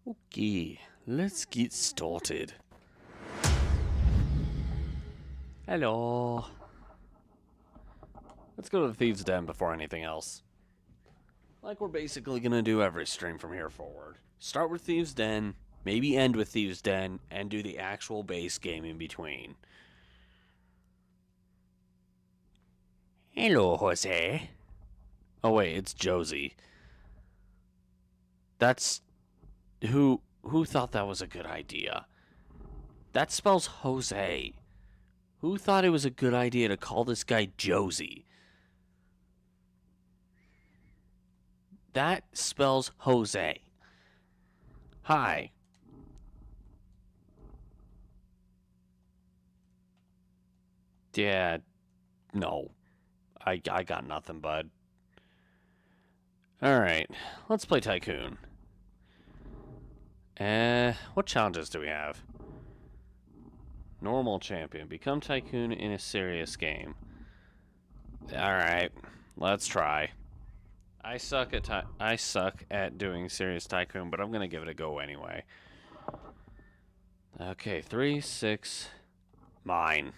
Okay, let's get started. Hello. Let's go to the Thieves' Den before anything else. Like we're basically gonna do every stream from here forward. Start with Thieves' Den, maybe end with Thieves' Den, and do the actual base game in between. Hello, Jose. Oh wait, it's Josie. That's who thought that was a good idea? That spells Jose. Who thought it was a good idea to call this guy Josie? That spells Jose. Hi. Yeah, no. I got nothing, bud. Alright, let's play Tycoon. What challenges do we have? Normal champion. Become Tycoon in a serious game. Alright, let's try. I suck at doing serious Tycoon, but I'm gonna give it a go anyway. Okay, 3, 6, mine.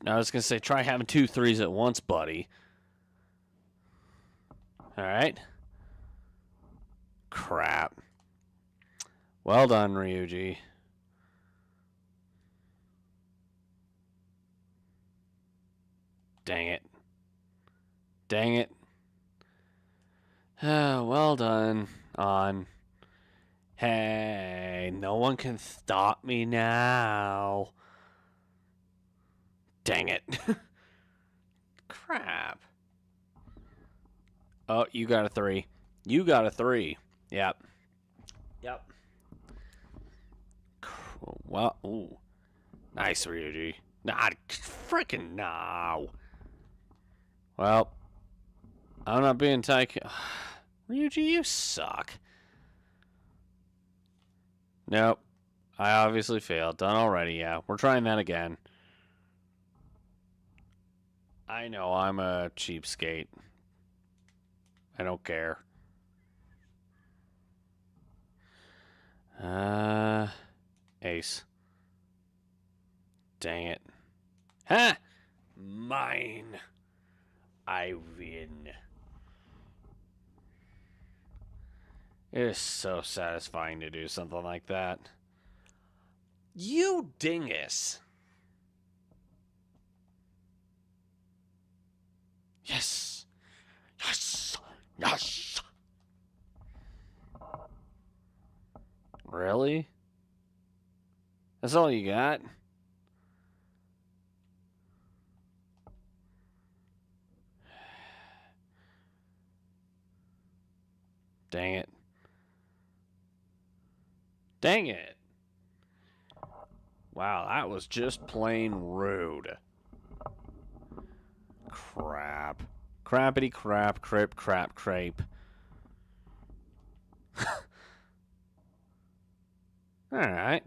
I was gonna say, try having 2 3s at once, buddy. Alright. Crap. Well done, Ryuji. Dang it. Dang it. Well done. On. Hey, no one can stop me now. Dang it. Crap. Oh, you got a 3. You got a 3. Yep. Yep. Well, ooh. Nice, Ryuji. Nah, freaking no. Well, I'm not being Tycoon. Ryuji, you suck. Nope. I obviously failed. Done already, yeah. We're trying that again. I know, I'm a cheapskate. I don't care. Ace. Dang it. Ha! Mine. I win. It is so satisfying to do something like that. You dingus. Yes. Yes. Yes. Really? That's all you got? Dang it. Dang it. Wow, that was just plain rude. Crap. Crappity crap, crap, crap, crape. Alright.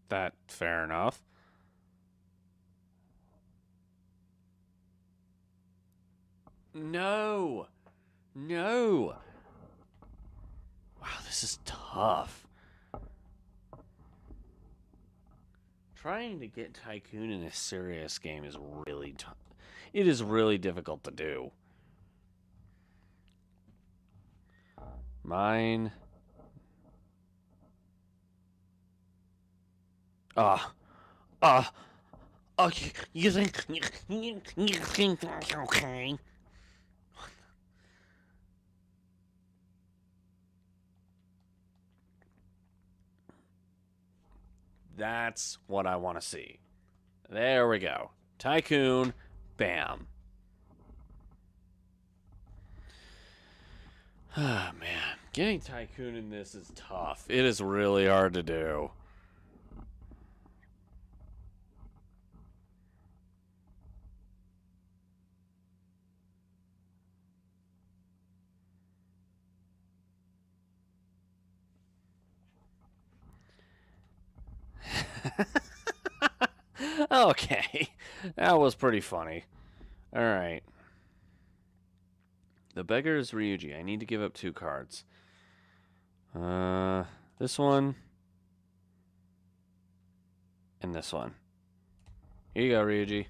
That fair enough. No. No. Wow, this is tough. Trying to get Tycoon in a serious game is really tough. It is really difficult to do. Mine. You think that's okay? That's what I want to see. There we go. Tycoon, bam. Ah, man. Getting Tycoon in this is tough. It is really hard to do. Okay. That was pretty funny. Alright. The beggar is Ryuji. I need to give up 2 cards. This one. And this one. Here you go, Ryuji.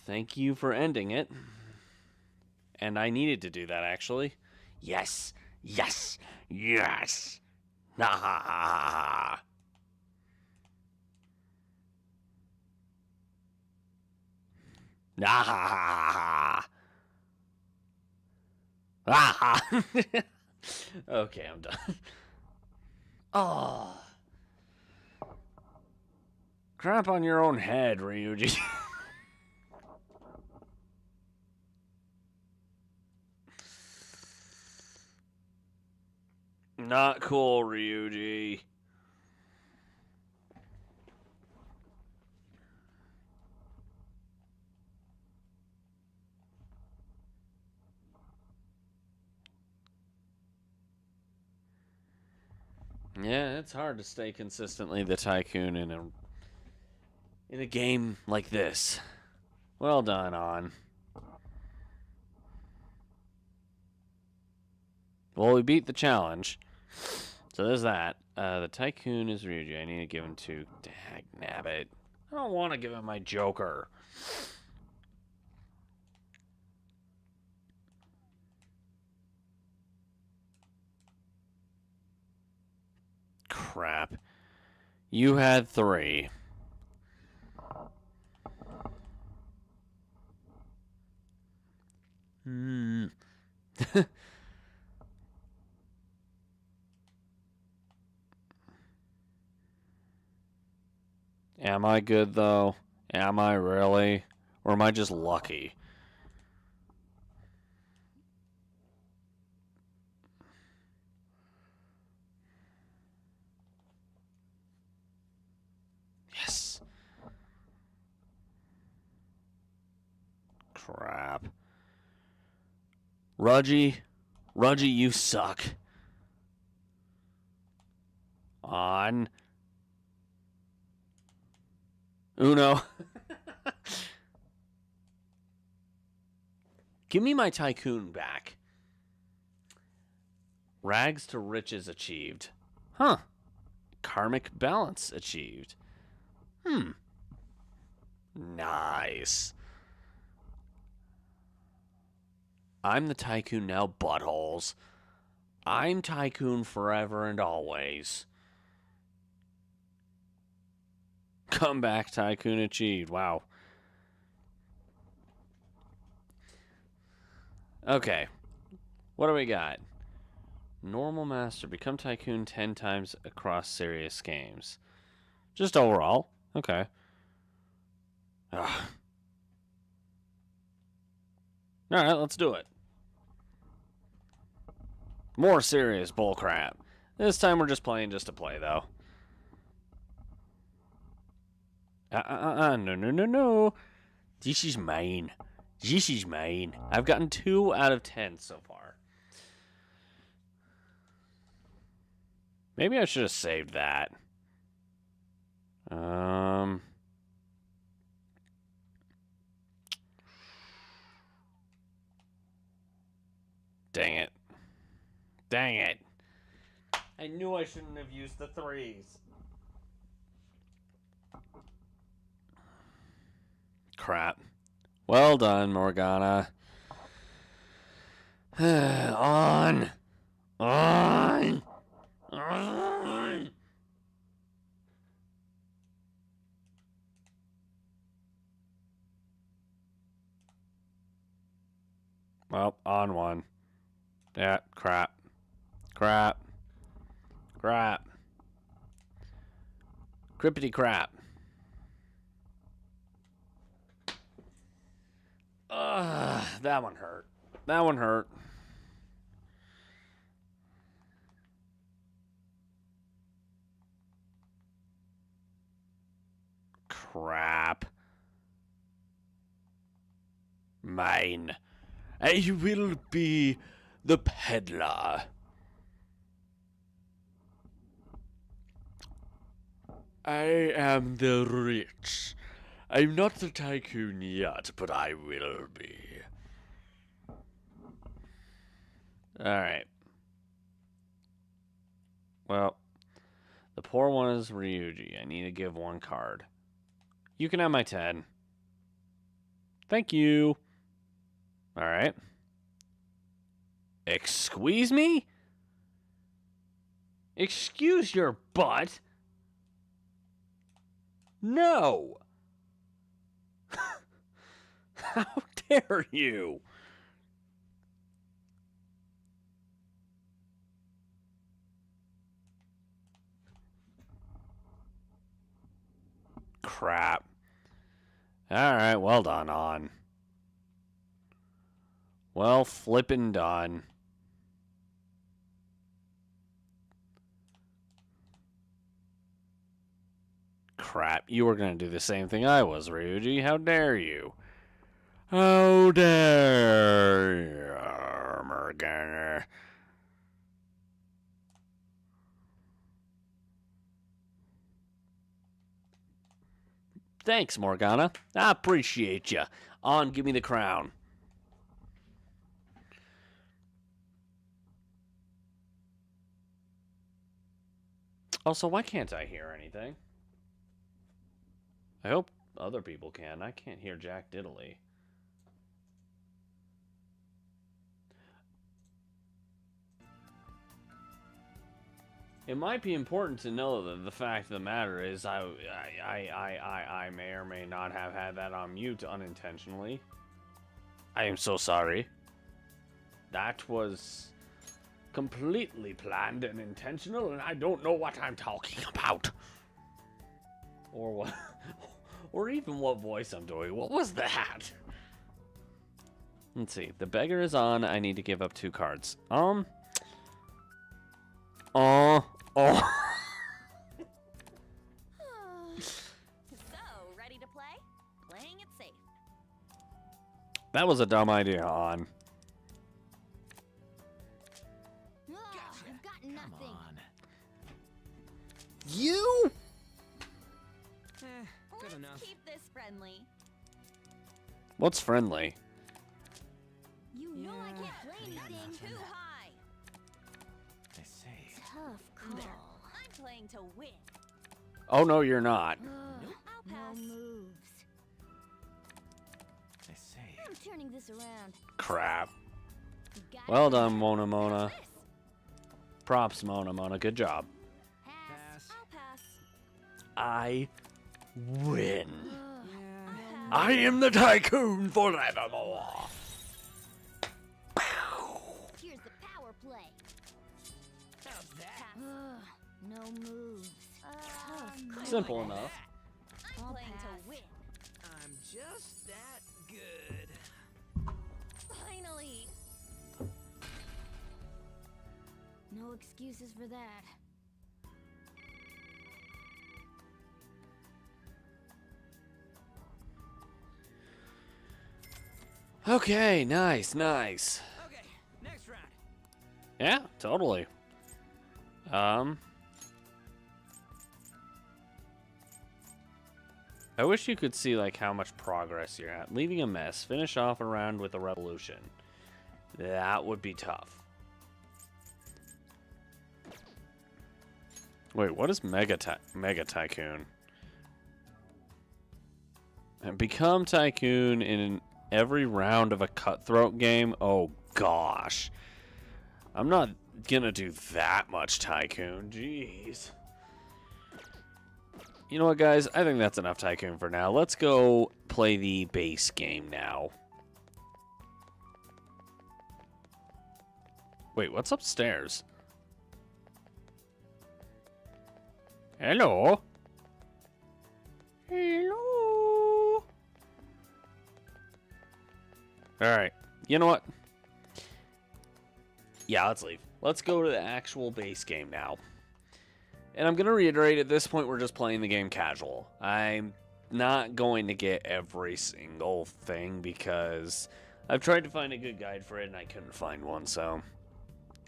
Thank you for ending it. And I needed to do that, actually. Yes! Yes! Yes! Nah! Nah! Ah! Okay, I'm done. Oh. Crap on your own head, Ryuji. Not cool, Ryuji. Yeah, it's hard to stay consistently the tycoon in a game like this. Well done, On. Well, we beat the challenge. So there's that. The tycoon is Ryuji. I need to give him 2. Dagnabbit. I don't want to give him my Joker. Crap. You had 3. Am I good, though? Am I really? Or am I just lucky? Yes. Crap. Rudgy, you suck. On. Uno. Give me my tycoon back. Rags to riches achieved. Huh. Karmic balance achieved. Nice. I'm the tycoon now, buttholes. I'm tycoon forever and always. Comeback tycoon achieved. Wow. Okay. What do we got? Normal master. Become tycoon 10 times across serious games. Just overall. Okay. Ugh. Alright, let's do it. More serious bullcrap. This time we're just playing just to play, though. No. This is mine. This is mine. I've gotten 2 out of 10 so far. Maybe I should have saved that. Dang it. Dang it. I knew I shouldn't have used the 3s. Crap. Well done, Morgana. On. Well, on 1. Yeah, crap. Crippity crap. That one hurt. Crap. Mine. I will be the peddler. I am the rich. I'm not the tycoon yet, but I will be. Alright. Well, the poor one is Ryuji. I need to give one card. You can have my 10. Thank you. Alright. Excuse me? Excuse your butt? No! How dare you? Crap. Alright, well done, on. Well, flippin' done. Crap, you were gonna do the same thing I was, Ryuji. How dare you? How dare you, Morgana? Thanks, Morgana. I appreciate you. On, give me the crown. Also, why can't I hear anything? I hope other people can. I can't hear Jack Diddley. It might be important to know that the fact of the matter is I may or may not have had that on mute unintentionally. I am so sorry. That was completely planned and intentional, and I don't know what I'm talking about. Or what, or even what voice I'm doing. What was that? Let's see. The beggar is on. I need to give up 2 cards. Oh. So, ready to play? Playing it safe. That was a dumb idea, On. I've got nothing. Come on. You? Good Let's enough. keep this friendly. What's friendly? You know I Yeah, can't play I got anything nothing. too high. I see. Tough call. I'm playing to win. Oh, no, you're not. I'll pass. No moves. I see. I'm turning this around. Crap. You got Well it? done, Mona Mona. This. Props, Mona Mona. Good job. Pass. Pass. I'll pass. I win. Yeah. I am the tycoon forevermore. Here's the power play. How's that? No moves. Tough call. Simple enough. I'm I'll playing pass. to win. I'm just that good. Finally. No excuses for that. Okay, nice, nice. Okay, next round. Yeah, totally. I wish you could see like how much progress you're at. Leaving a mess, finish off a round with a revolution. That would be tough. Wait, what is Mega Tycoon? And become Tycoon in every round of a cutthroat game? Oh gosh. I'm not gonna do that much Tycoon. Jeez. You know what, guys? I think that's enough Tycoon for now. Let's go play the base game now. Wait, what's upstairs? Hello? Hello? Alright. You know what? Yeah, let's leave. Let's go to the actual base game now. And I'm going to reiterate, at this point, we're just playing the game casual. I'm not going to get every single thing because I've tried to find a good guide for it and I couldn't find one, so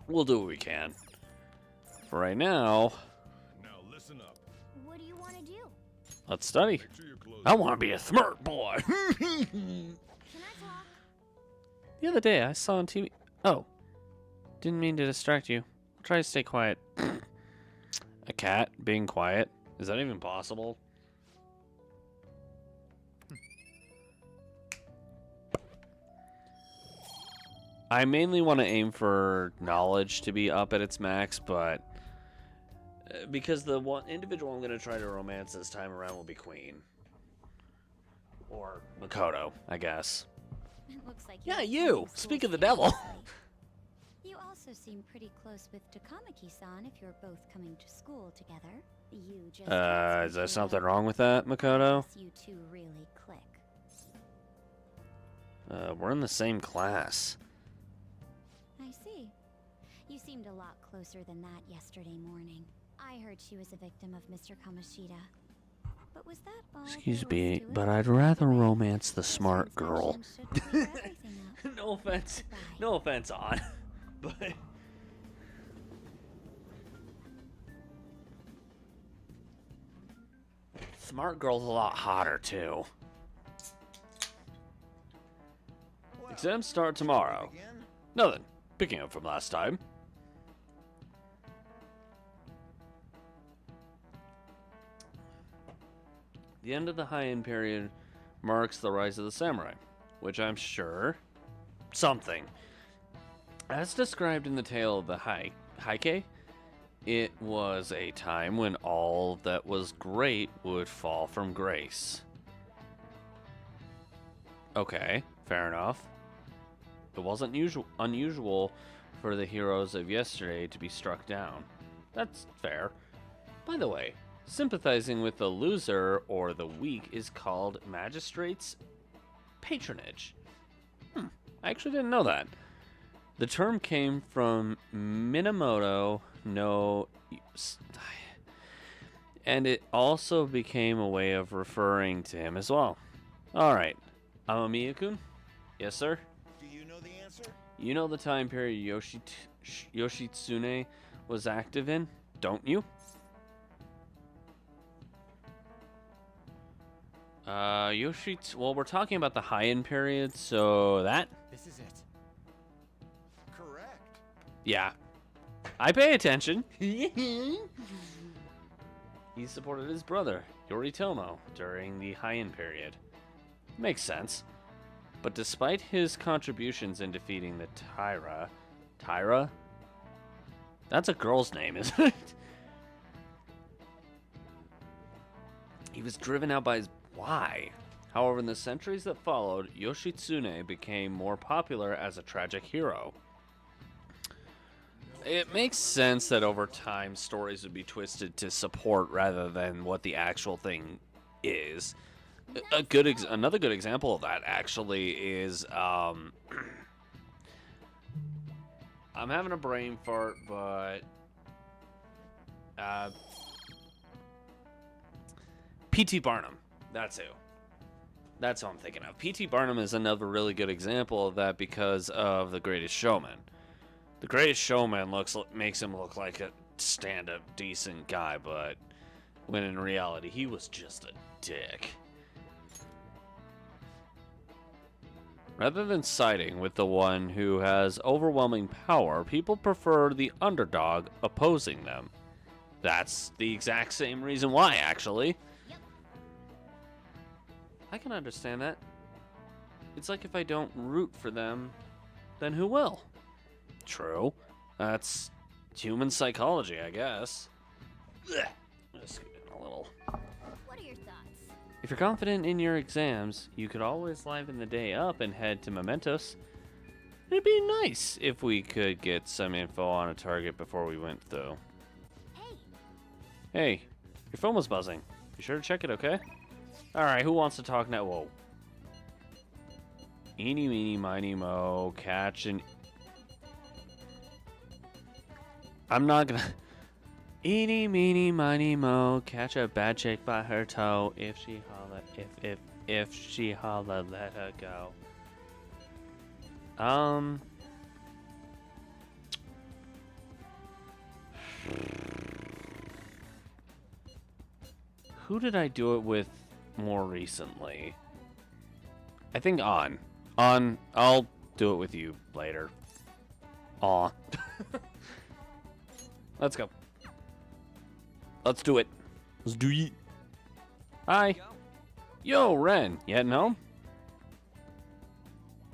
we'll do what we can. For right now, Now listen up. What do you want to do? let's study. Make sure your clothes I want to be a smart boy. Can I talk? The other day I saw on TV. Oh, didn't mean to distract you. Try to stay quiet. A cat being quiet? Is that even possible? I mainly want to aim for knowledge to be up at its max, but because the one individual I'm going to try to romance this time around will be Queen. Or Makoto, I guess. It looks like Yeah, have you! something Speak of the school devil. today. You also seem pretty close with Takamaki-san if you're both coming to school together. You just Is there something wrong with that, Makoto? You two really click. We're in the same class. I see. You seemed a lot closer than that yesterday morning. I heard she was a victim of Mr. Kamoshida. But was that all Excuse there was me, to it? but I'd rather Anyway, romance the this smart girl. transaction should clear everything up. No offense. Bye. No offense on. But smart girl's a lot hotter too. Well, Exams start tomorrow. again? Nothing. Picking up from last time. The end of the Heian period marks the rise of the samurai, which I'm sure something. As described in the tale of the Heike, it was a time when all that was great would fall from grace. Okay, fair enough. It wasn't unusual for the heroes of yesterday to be struck down. That's fair. By the way, sympathizing with the loser or the weak is called magistrate's patronage. I actually didn't know that. The term came from Minamoto no... And it also became a way of referring to him as well. Alright, Amamiya-kun? Yes, sir? Do you know the answer? You know the time period Yoshitsune was active in, don't you? Well, we're talking about the Heian period, so that? This is it. Correct. Yeah. I pay attention. He supported his brother, Yoritomo, during the Heian period. Makes sense. But despite his contributions in defeating the Tyra? That's a girl's name, isn't it? He was driven out by his... Why? However, in the centuries that followed, Yoshitsune became more popular as a tragic hero. It makes sense that over time stories would be twisted to support rather than what the actual thing is. Another good example of that actually is I'm having a brain fart, but P.T. Barnum. That's who I'm thinking of. P.T. Barnum is another really good example of that because of The Greatest Showman. The Greatest Showman makes him look like a stand-up decent guy, but when in reality he was just a dick. Rather than siding with the one who has overwhelming power, people prefer the underdog opposing them. That's the exact same reason why, actually. I can understand that. It's like if I don't root for them, then who will? True. That's human psychology, I guess. Ugh. Just scoot in a little. What are your thoughts? If you're confident in your exams, you could always liven the day up and head to Mementos. It'd be nice if we could get some info on a target before we went, though. Hey, Hey, your phone was buzzing. Be sure to check it, okay? Alright, who wants to talk now? Whoa. Eeny, meeny, miny, mo, catch and... I'm not gonna... Eeny, meeny, miny, mo. Catch a bad chick by her toe. If she holla, if she holla, let her go. Who did I do it with more recently? I think On. On, I'll do it with you later. Aw. Let's go. Let's do it. Let's do it. Hi. Go. Yo, Ren. You heading home?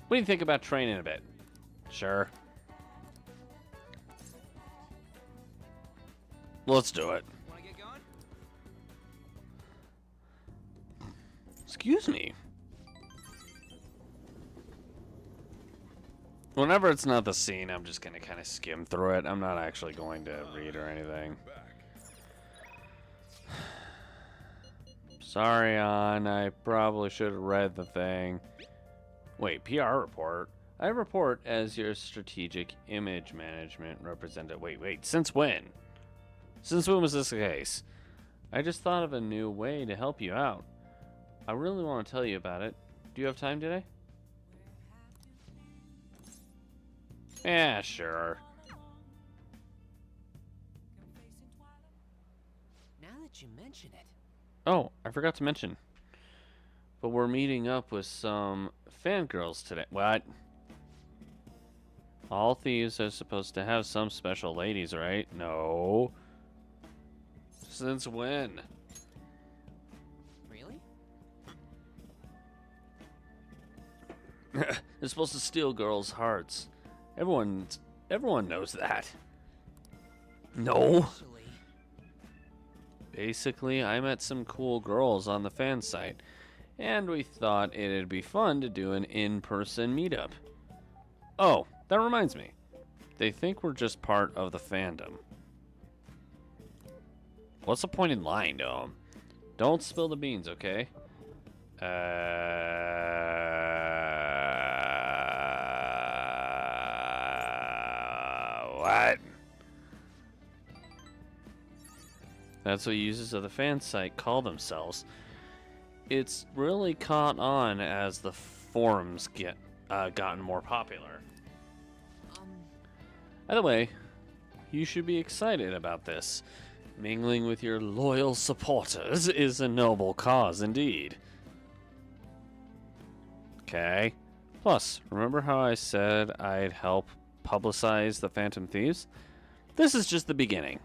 What do you think about training a bit? Sure. Let's do it. Wanna get going? Excuse me. Whenever it's not the scene, I'm just gonna kind of skim through it. I'm not actually going to read or anything. Back. Sorry, On. I probably should have read the thing. Wait, PR report? I report as your strategic image management representative. Wait. Since when? Since when was this the case? I just thought of a new way to help you out. I really want to tell you about it. Do you have time today? Yeah, sure. Now that you mention it. Oh, I forgot to mention. But we're meeting up with some fangirls today. What? All thieves are supposed to have some special ladies, right? No. Since when? Really? They're supposed to steal girls' hearts. Everyone knows that. No. Actually, Basically, I met some cool girls on the fan site, and we thought it'd be fun to do an in-person meetup. Oh, that reminds me. They think we're just part of the fandom. What's the point in lying to them? Don't spill the beans, okay? What? That's what users of the fan site call themselves. It's really caught on as the forums gotten more popular. Either way, you should be excited about this. Mingling with your loyal supporters is a noble cause indeed. Okay. Plus, remember how I said I'd help publicize the Phantom Thieves? This is just the beginning.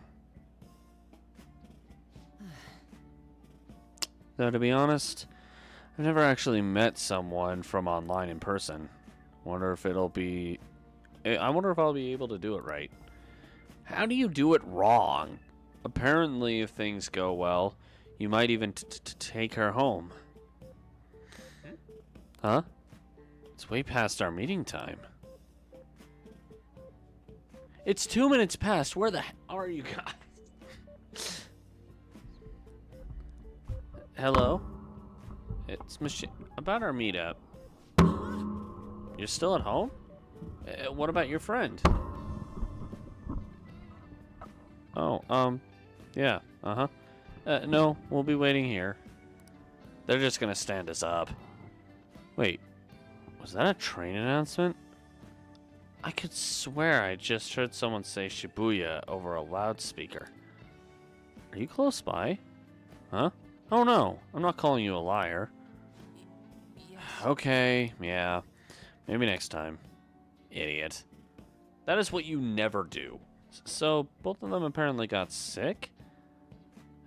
Though, to be honest, I've never actually met someone from online in person. I wonder if I'll be able to do it right. How do you do it wrong? Apparently, if things go well, you might even take her home. Huh? It's way past our meeting time. It's 2 minutes past. Where the hell are you guys? Hello? It's Machine. About our meetup. You're still at home? What about your friend? Oh, yeah, no, we'll be waiting here. They're just gonna stand us up. Wait, was that a train announcement? I could swear I just heard someone say Shibuya over a loudspeaker. Are you close by? Huh? Oh no, I'm not calling you a liar. yes. Okay, yeah. Maybe next time. Idiot. That is what you never do. So, both of them apparently got sick?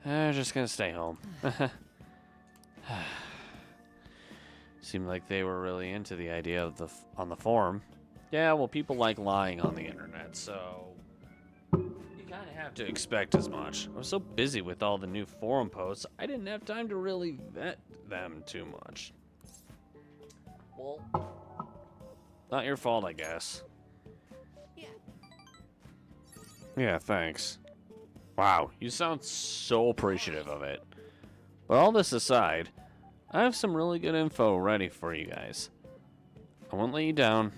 They're just gonna stay home. Seemed like they were really into the idea of on the forum. Yeah, well, people like lying on the internet, so you kind of have to expect as much. I was so busy with all the new forum posts, I didn't have time to really vet them too much. Well, not your fault, I guess. Yeah. Yeah, thanks. Wow, you sound so appreciative of it. But all this aside, I have some really good info ready for you guys. I won't let you down.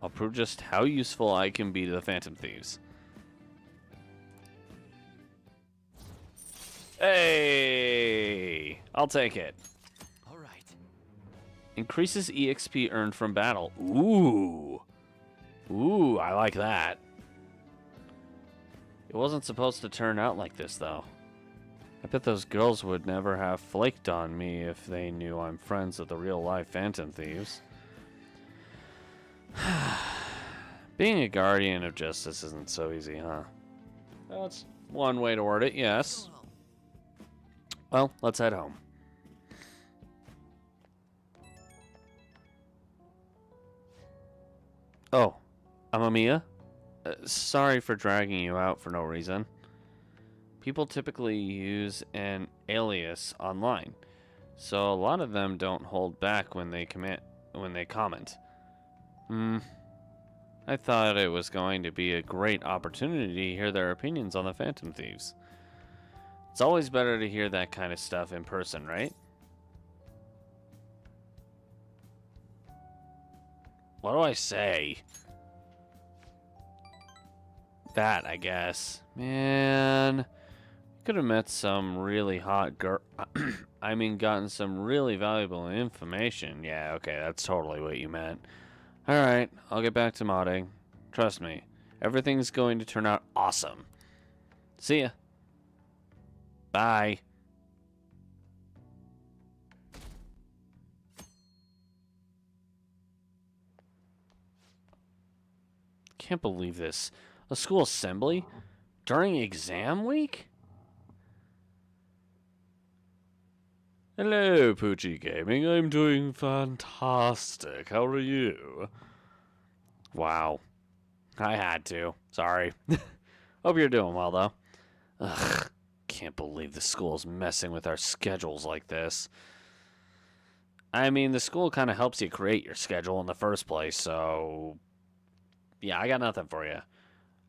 I'll prove just how useful I can be to the Phantom Thieves. Hey! I'll take it. All right. Increases EXP earned from battle. Ooh. Ooh, I like that. It wasn't supposed to turn out like this, though. I bet those girls would never have flaked on me if they knew I'm friends with the real-life Phantom Thieves. Being a guardian of justice isn't so easy, huh? That's one way to word it, yes. Go home. Well, let's head home. Oh, Amamiya? Sorry for dragging you out for no reason. People typically use an alias online, so a lot of them don't hold back when they comment. I thought it was going to be a great opportunity to hear their opinions on the Phantom Thieves. It's always better to hear that kind of stuff in person, right? What do I say? That, I guess. Man, could have met some really hot girl. I mean, gotten some really valuable information. Yeah, okay, that's totally what you meant. Alright, I'll get back to modding. Trust me, everything's going to turn out awesome. See ya. Bye. Can't believe this. A school assembly? During exam week? Hello, Poochie Gaming. I'm doing fantastic. How are you? Wow. I had to. Sorry. Hope you're doing well, though. Ugh. Can't believe the school's messing with our schedules like this. I mean, the school kind of helps you create your schedule in the first place, so... Yeah, I got nothing for you. I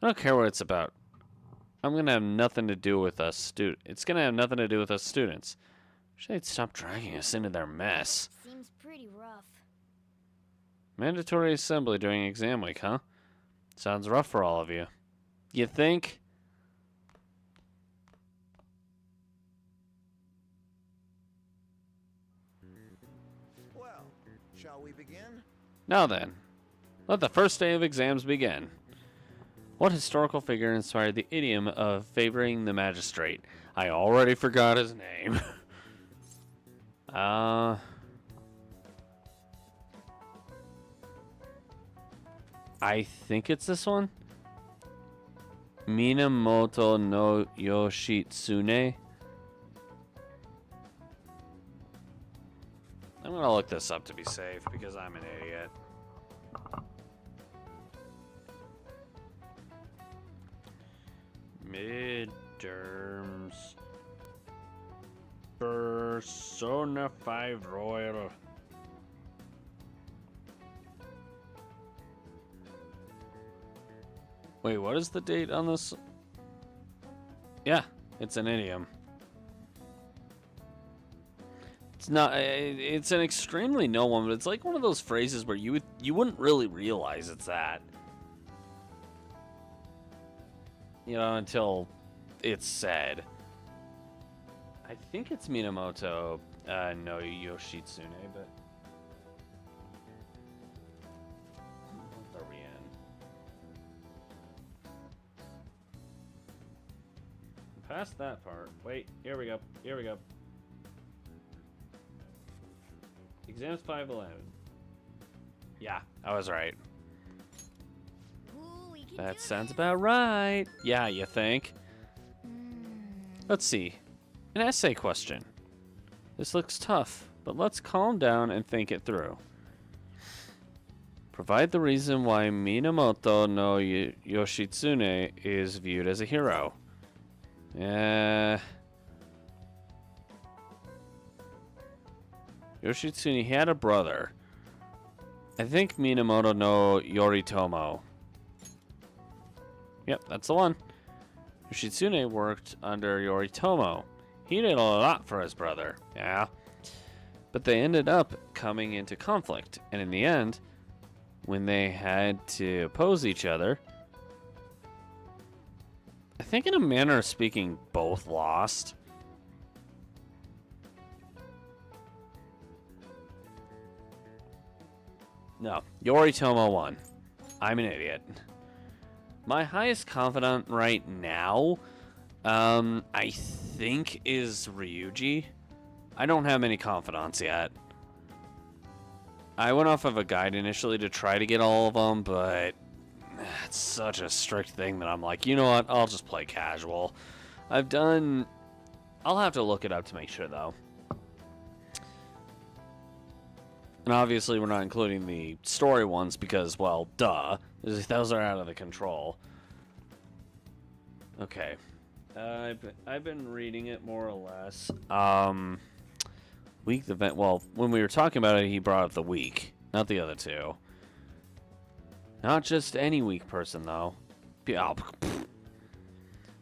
don't care what it's about. I'm going to have nothing to do with us It's going to have nothing to do with us students. Wish they'd stop dragging us into their mess. Seems pretty rough. Mandatory assembly during exam week, huh? Sounds rough for all of you. You think? Well, shall we begin? Now then, let the first day of exams begin. What historical figure inspired the idiom of favoring the magistrate? I already forgot his name. I think it's this one. Minamoto no Yoshitsune. I'm gonna look this up to be safe because I'm an idiot. Midterms. Persona 5 Royal. Wait, what is the date on this? Yeah, it's an idiom. It's not. It's an extremely known one, but it's like one of those phrases where you wouldn't really realize it's that. You know, until it's said. I think it's Minamoto no Yoshitsune, but what are we in? Past that part. Wait, here we go. Here we go. Exams 511. Yeah, I was right. Ooh, we can That do sounds this. about right. Yeah, you think? Hmm. Let's see. An essay question. This looks tough, but let's calm down and think it through. Provide the reason why Minamoto no Yoshitsune is viewed as a hero. Yoshitsune had a brother. I think Minamoto no Yoritomo. Yep, that's the one. Yoshitsune worked under Yoritomo. He did a lot for his brother, yeah. But they ended up coming into conflict, and in the end, when they had to oppose each other, I think in a manner of speaking, both lost. No, Yoritomo won. I'm an idiot. My highest confidant right now, I think is Ryuji. I don't have many confidants yet. I went off of a guide initially to try to get all of them, but it's such a strict thing that I'm like, you know what? I'll just play casual. I'll have to look it up to make sure, though. And obviously, we're not including the story ones because, well, duh. Those are out of the control. Okay. I've been reading it more or less. Week event. Well, when we were talking about it, he brought up the week, not the other two. Not just any weak person, though. Oh,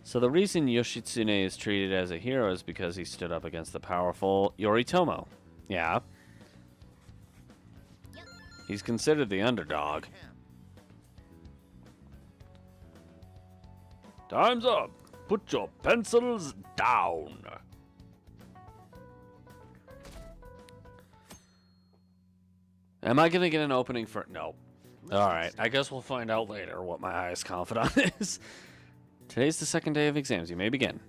so the reason Yoshitsune is treated as a hero is because he stood up against the powerful Yoritomo. Yeah. He's considered the underdog. Time's up. Put your pencils down. Am I going to get an opening for... No. Alright, I guess we'll find out later what my highest confidant is. Today's the second day of exams. You may begin.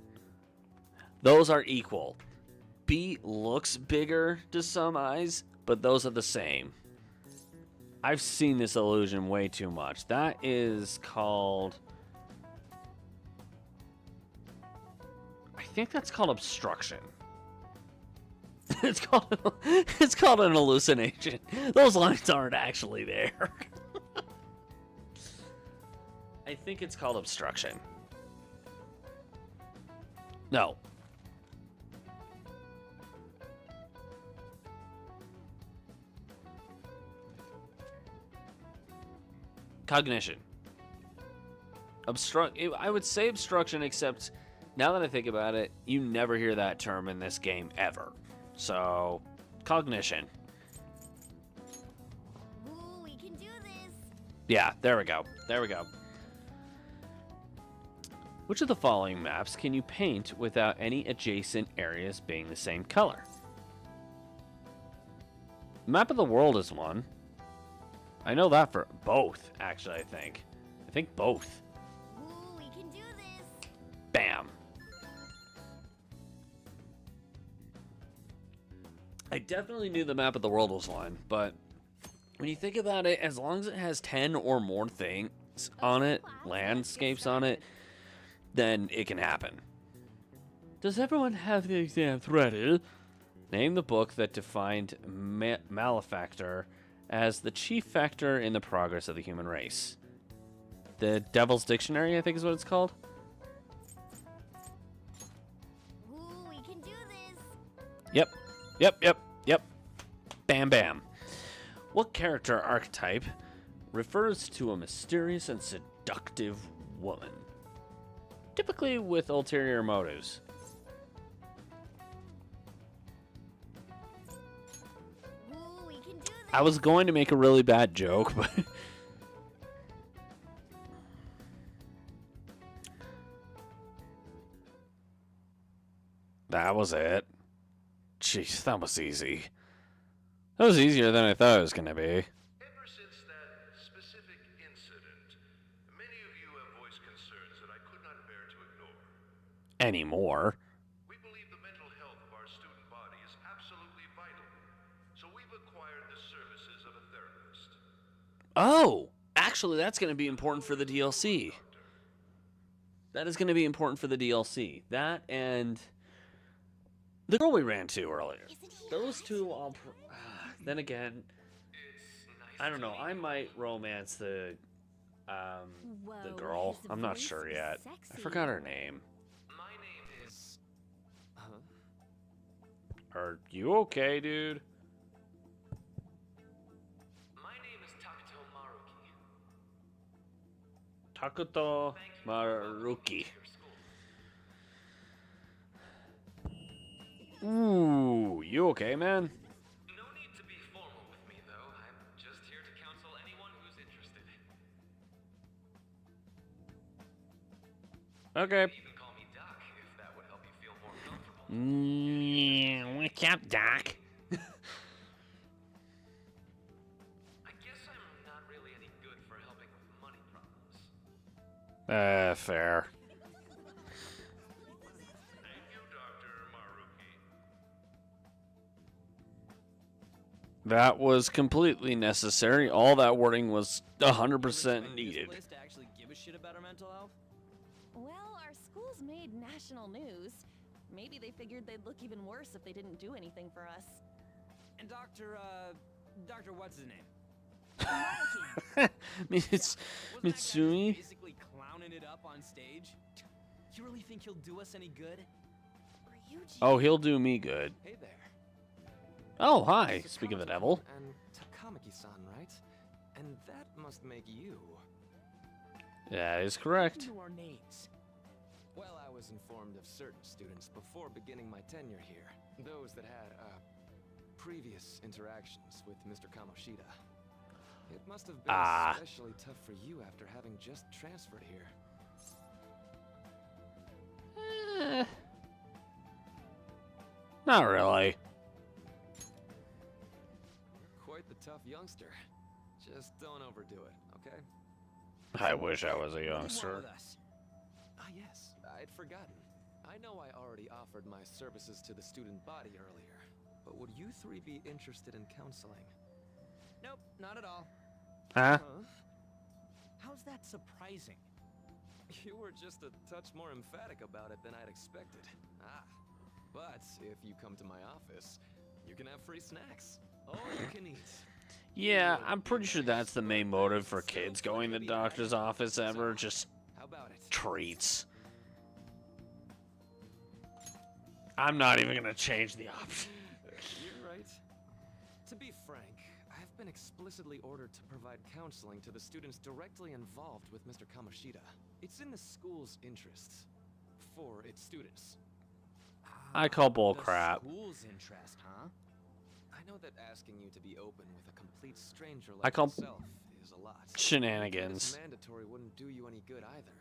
Those are equal. B looks bigger to some eyes, but those are the same. I've seen this illusion way too much. That is called... I think that's called obstruction. It's called an hallucination. Those lines aren't actually there. I think it's called obstruction. No. Cognition. I would say obstruction, except now that I think about it, you never hear that term in this game ever. So, cognition. Ooh, we can do this. Yeah, there we go. There we go. Which of the following maps can you paint without any adjacent areas being the same color? Map of the world is one. I know that for both, actually, I think. I think both. Ooh, we can do this. Bam. I definitely knew the map of the world was one, but when you think about it, as long as it has 10 or more things on it, landscapes on it, then it can happen. Does everyone have the exams ready? Name the book that defined malefactor as the chief factor in the progress of the human race. The Devil's Dictionary, I think is what it's called. Ooh, we can do this. Yep. Bam, bam. What character archetype refers to a mysterious and seductive woman? Typically with ulterior motives. Ooh, we can do this. I was going to make a really bad joke, but... That was it. Jeez, that was easy. That was easier than I thought it was going to be. Ever since that specific incident, many of you have voiced concerns that I could not bear to ignore. Anymore. We believe the mental health of our student body is absolutely vital, so we've acquired the services of a therapist. Oh! Actually, that's going to be important for the DLC. That is going to be important for the DLC. That and... the girl we ran to earlier. Those two, then again, I don't know. I might romance the girl. his I'm not voice sure is yet. I sexy. forgot her name. My name is. Are you okay, dude? My name is Takuto Maruki. Takuto Thank you for welcoming me Maruki. to your school. Ooh, you okay, man? No need to be formal with me, though. I'm just here to counsel anyone who's interested. Okay. You can even call me Doc if that would help you feel more comfortable. What's up, Doc? I guess Fair. Thank you, Dr. Maruki. That was completely necessary. All that wording was 100% needed. This place to actually give a shit about our mental health? Well, our school's made national news. Maybe they figured they'd look even worse if they didn't do anything for us. And Dr. what's his name? It's Wasn't that guy just Mitsui. basically clowning it up on stage? You really think he'll do us any good? Ryuji. Oh, he'll do me good. Hey there. Oh, hi. This is Speak of the Kamaki devil. And Takamaki-san, right? And that must make you. That is correct. Into our names. Well, I was informed of certain students before beginning my tenure here. Those that had, previous interactions with Mr. Kamoshida. It must have been especially tough for you after having just transferred here. Not really. You're quite the tough youngster. Just don't overdo it, okay? I wish I was a What do you want youngster. with us? Ah, yes, I'd forgotten. I know I already offered my services to the student body earlier, but would you three be interested in counseling? Nope, not at all. Huh? How's that surprising? You were just a touch more emphatic about it than I'd expected. Ah, but if you come to my office, you can have free snacks. All you can eat. Yeah, I'm pretty sure that's the main motive for kids going to the doctor's office ever. Just How about it? treats. I'm not even gonna change the option. You're right. To be frank, I've been explicitly ordered to provide counseling to the students directly involved with Mr. Kamoshida. It's in the school's interests. For its students. I call bull The crap. School's interest, huh? I know that asking you to be open with a complete stranger I like call myself is a lot. Shenanigans. It's mandatory wouldn't do you any good either.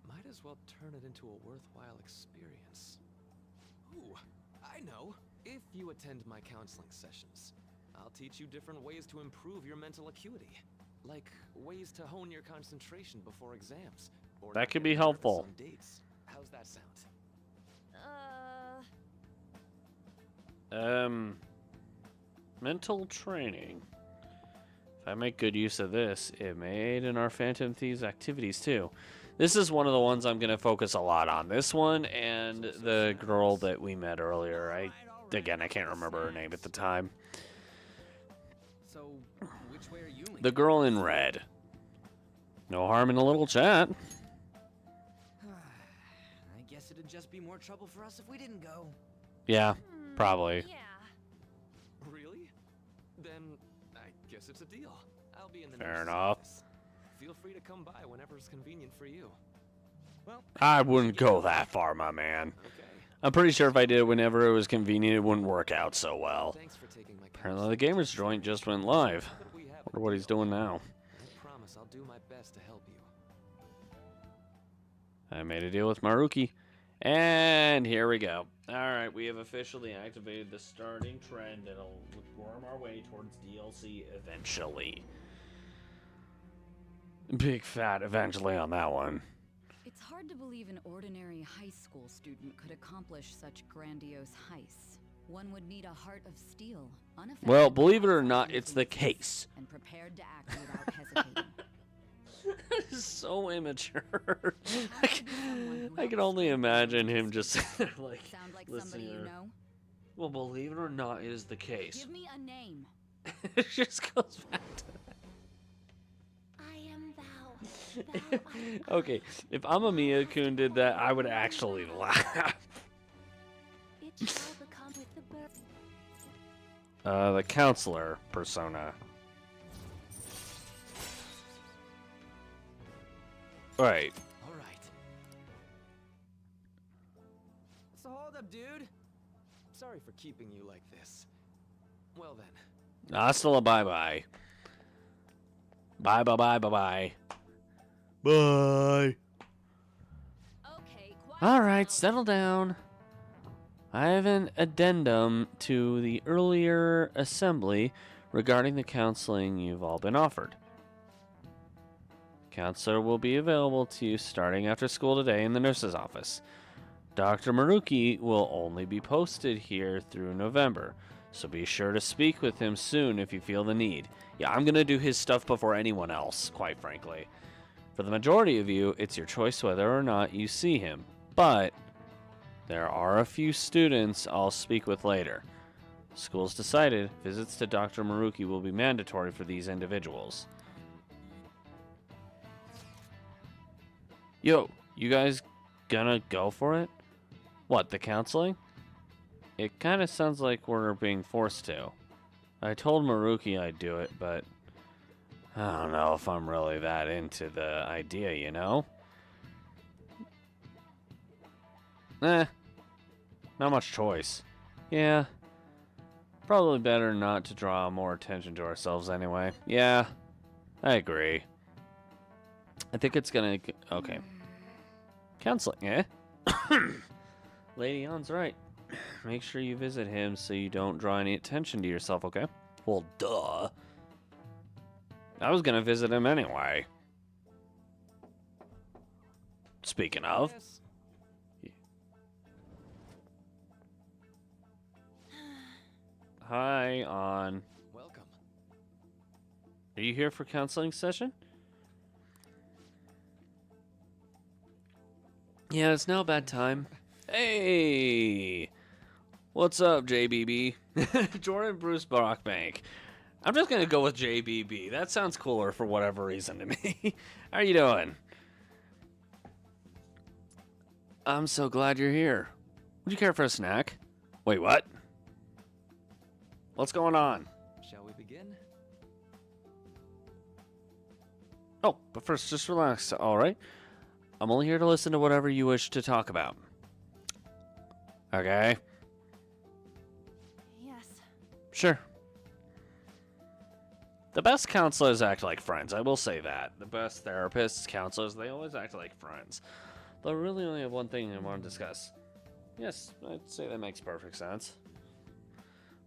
Might as well turn it into a worthwhile experience. Ooh, I know. If you attend my counseling sessions, I'll teach you different ways to improve your mental acuity. Like ways to hone your concentration before exams. Or That not could get be nervous helpful. on dates. How's that sound? Mental training. If I make good use of this, it may aid in our Phantom Thieves activities too. This is one of the ones I'm going to focus a lot on. This one and the girl that we met earlier. Again, I can't remember her name at the time. So, which way are you leaning? The girl in red. No harm in a little chat. I guess it'd just be more trouble for us if we didn't go. Yeah, probably. Yeah. Really? Then I guess it's a deal. I'll be in the Fair nurse's enough. office. Feel free to come by whenever it's convenient for you. Well, I wouldn't go that far, my man. Okay. I'm pretty sure if I did it whenever it was convenient, it wouldn't work out so well. Thanks for taking my Apparently the Gamers joint just went live. But we have Wonder what he's doing now. I promise I'll do my best to help you. I made a deal with Maruki. And here we go. Alright, we have officially activated the starting trend that'll worm our way towards DLC eventually. Big fat eventually on that one. It's hard to believe an ordinary high school student could accomplish such grandiose heists. One would need a heart of steel, unaffected Well, by believe it or outside not, it's the influences, case. and prepared to act without hesitating. That is so immature. Has to be someone who I can helps only spread imagine awareness. him just like Sound like listening somebody to you her. know? Well, believe it or not, it is the case. Give me a name. It just goes back to I am thou. okay, if Amamiya-kun did that, I would actually laugh. It shall become with the birth. The counselor persona. Right. All right. so hold up, dude. Sorry for keeping you like this. Well then. Hasta la bye-bye. Bye-bye-bye-bye-bye. Bye. Okay, quiet Alright, down. settle down. I have an addendum to the earlier assembly regarding the counseling you've all been offered. Counselor will be available to you starting after school today in the nurse's office. Dr. Maruki will only be posted here through November, so be sure to speak with him soon if you feel the need. Yeah, I'm gonna do his stuff before anyone else, quite frankly. For the majority of you, it's your choice whether or not you see him, but there are a few students I'll speak with later. School's decided visits to Dr. Maruki will be mandatory for these individuals. Yo, you guys gonna go for it? What, the counseling? It kind of sounds like we're being forced to. I told Maruki I'd do it, but I don't know if I'm really that into the idea, you know? Not much choice. Yeah. Probably better not to draw more attention to ourselves anyway. Yeah, I agree. I think it's gonna... Okay. Counseling, eh? Lady Ann's right. Make sure you visit him so you don't draw any attention to yourself, okay? Well, duh. I was gonna visit him anyway. Speaking of... Yes. Hi, Ann. Welcome. Are you here for counseling session? Yeah, it's now a bad time. Hey! What's up, JBB? Jordan Bruce Brockbank. I'm just gonna go with JBB. That sounds cooler for whatever reason to me. How are you doing? I'm so glad you're here. Would you care for a snack? Wait, what? What's going on? Shall we begin? Oh, but first, just relax, alright? I'm only here to listen to whatever you wish to talk about. Okay? Yes. Sure. The best counselors act like friends, I will say that. The best therapists, counselors, they always act like friends. Though I really only have one thing I want to discuss. Yes, I'd say that makes perfect sense.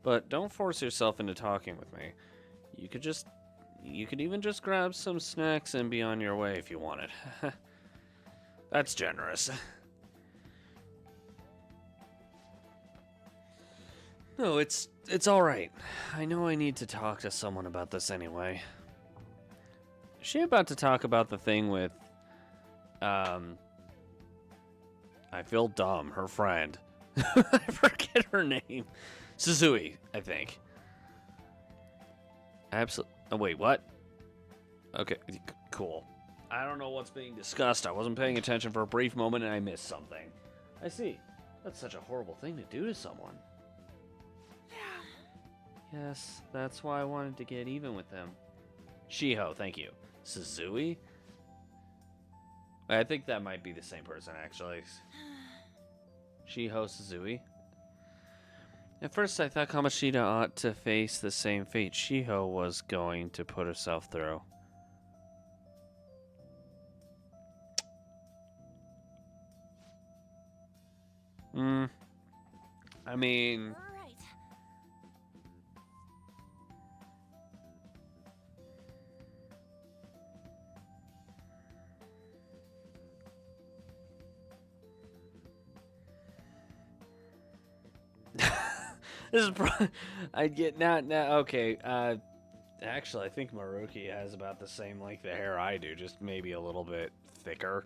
But don't force yourself into talking with me. You could even just grab some snacks and be on your way if you wanted. That's generous. No, it's all right. I know I need to talk to someone about this anyway. Is she about to talk about the thing with I feel dumb, her friend. I forget her name. Suzui, I think. Absolutely. Oh, wait, what? Okay, cool. I don't know what's being discussed. I wasn't paying attention for a brief moment and I missed something. I see. That's such a horrible thing to do to someone. Yes, that's why I wanted to get even with them. Shiho, thank you. Suzui? I think that might be the same person, actually. Shiho Suzui. At first, I thought Kamoshida ought to face the same fate Shiho was going to put herself through. I mean... Right. This is I get now. Okay. Actually, I think Maruki has about the same length of hair I do, just maybe a little bit thicker.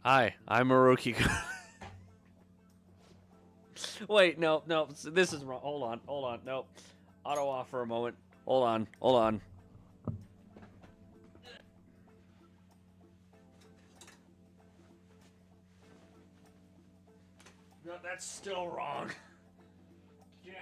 Hi, I'm Maruki. Wait, no, this is wrong. Hold on, no. Auto off for a moment. Hold on. No, that's still wrong. Yeah.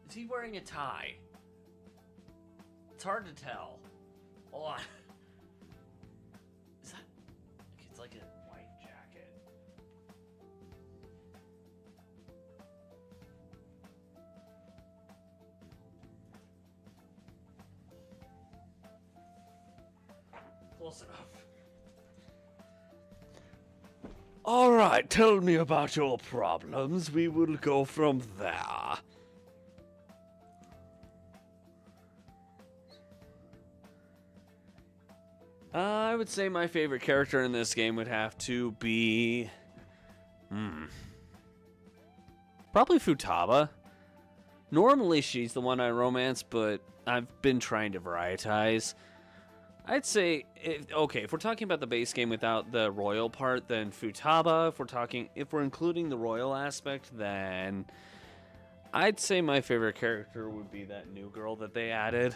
Is he wearing a tie? It's hard to tell. Hold on. Is that... It's like a white jacket. Close enough. Alright, tell me about your problems. We will go from there. I would say my favorite character in this game would have to be... Probably Futaba. Normally she's the one I romance, but I've been trying to varietize. I'd say, if we're talking about the base game without the royal part, then Futaba. If we're including the royal aspect, then I'd say my favorite character would be that new girl that they added.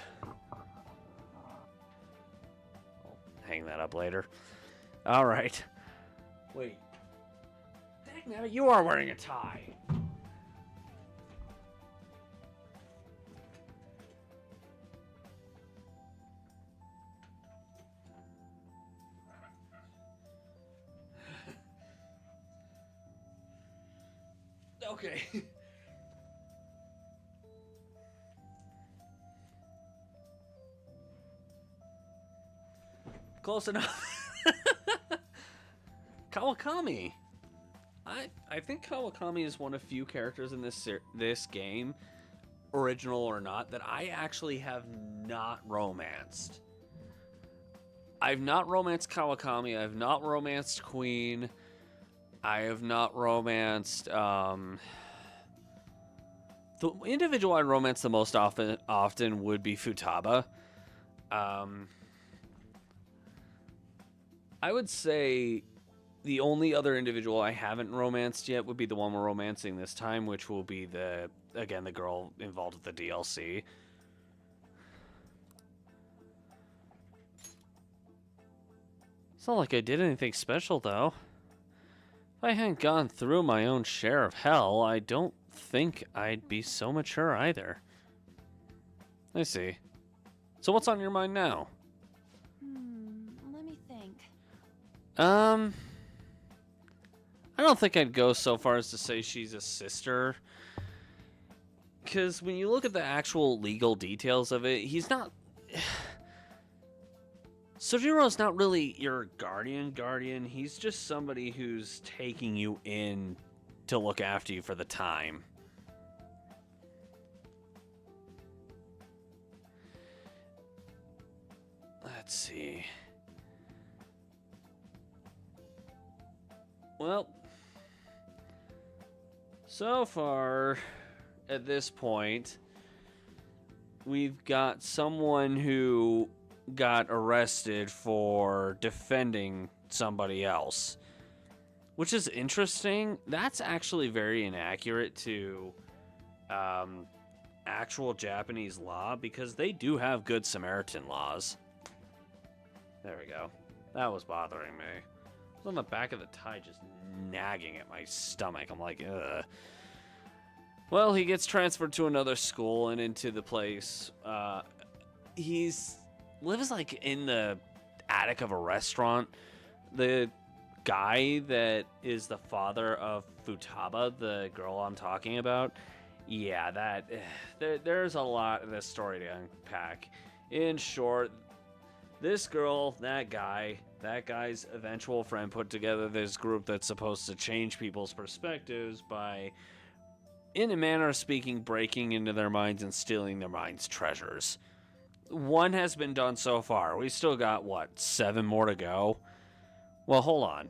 I'll hang that up later. All right. Wait. Dang it, you are wearing a tie. Okay. Close enough. Kawakami. I think Kawakami is one of few characters in this game, original or not, that I actually have not romanced. I've not romanced Kawakami. I've not romanced Queen. I have not romanced, the individual I romance the most often would be Futaba. I would say the only other individual I haven't romanced yet would be the one we're romancing this time, which will be the girl involved with the DLC. It's not like I did anything special, though. If I hadn't gone through my own share of hell, I don't think I'd be so mature either. I see. So what's on your mind now? Let me think. I don't think I'd go so far as to say she's a sister. Because when you look at the actual legal details of it, he's not... Sojiro's not really your guardian. He's just somebody who's taking you in to look after you for the time. Let's see. Well, so far at this point, we've got someone who got arrested for defending somebody else, which is interesting. That's actually very inaccurate to actual Japanese law, because they do have good Samaritan laws. There we go. That was bothering me. It was on the back of the tie, just nagging at my stomach. I'm like, ugh. Well, he gets transferred to another school and into the place. He's lives like in the attic of a restaurant. The guy that is the father of Futaba, the girl I'm talking about, yeah, there's a lot of this story to unpack. In short, this girl, that guy's eventual friend put together this group that's supposed to change people's perspectives by, in a manner of speaking, breaking into their minds and stealing their minds' treasures. One has been done so far. We still got, 7 more to go? Well, hold on.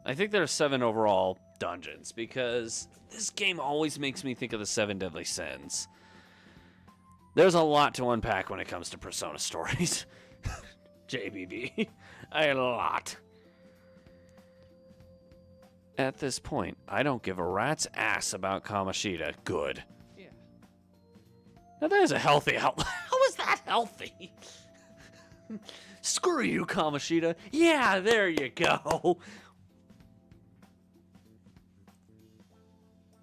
I think there are 7 overall dungeons, because this game always makes me think of the 7 Deadly Sins. There's a lot to unpack when it comes to Persona stories. JBB. A lot. At this point, I don't give a rat's ass about Kamoshida. Good. Now that is a healthy outlet. How is that healthy? Screw you, Kamoshida. Yeah, there you go.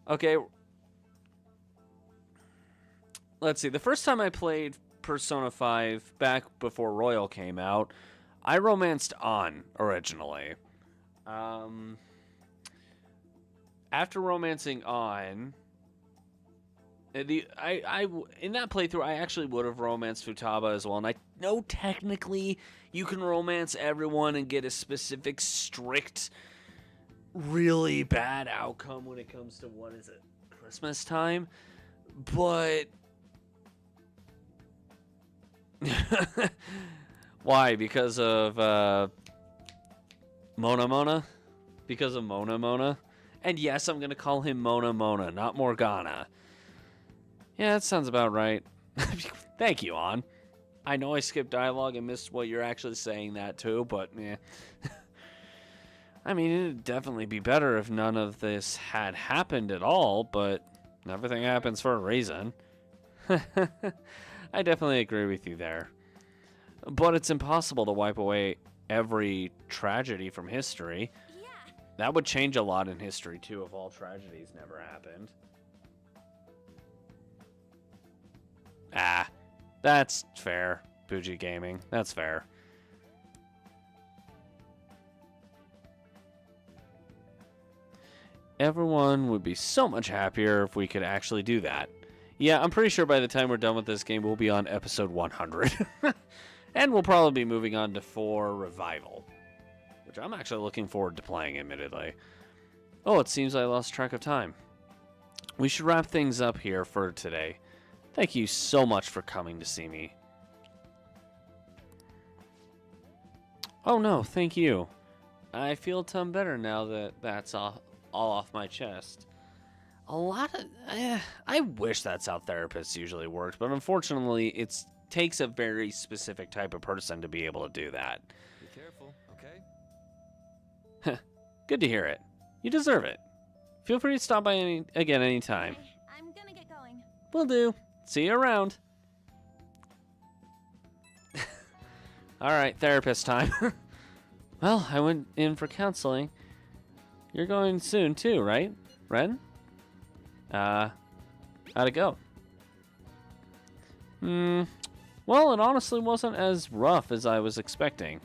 Okay. Let's see. The first time I played Persona 5, back before Royal came out, I romanced An originally. After romancing An... in that playthrough, I actually would have romanced Futaba as well, and I no, technically you can romance everyone and get a specific, strict, really bad outcome when it comes to, what is it, Christmas time? But why? Because of Mona Mona? Because of Mona Mona? And yes, I'm going to call him Mona Mona, not Morgana. Yeah, that sounds about right. Thank you, An. I know I skipped dialogue and missed what you're actually saying that too, but yeah. I mean, it'd definitely be better if none of this had happened at all, but everything happens for a reason. I definitely agree with you there. But it's impossible to wipe away every tragedy from history. Yeah. That would change a lot in history, too, if all tragedies never happened. Ah, that's fair, Bougie Gaming. That's fair. Everyone would be so much happier if we could actually do that. Yeah, I'm pretty sure by the time we're done with this game, we'll be on episode 100. And we'll probably be moving on to 4 Revival, which I'm actually looking forward to playing, admittedly. Oh, it seems I lost track of time. We should wrap things up here for today. Thank you so much for coming to see me. Oh no, thank you. I feel a ton better now that that's all off my chest. A lot of... I wish that's how therapists usually work, but unfortunately it takes a very specific type of person to be able to do that. Be careful, okay? Good to hear it. You deserve it. Feel free to stop by again anytime. I'm gonna get going. Will do. See you around. Alright, therapist time. Well, I went in for counseling. You're going soon too, right, Ren? How'd it go? Well, it honestly wasn't as rough as I was expecting.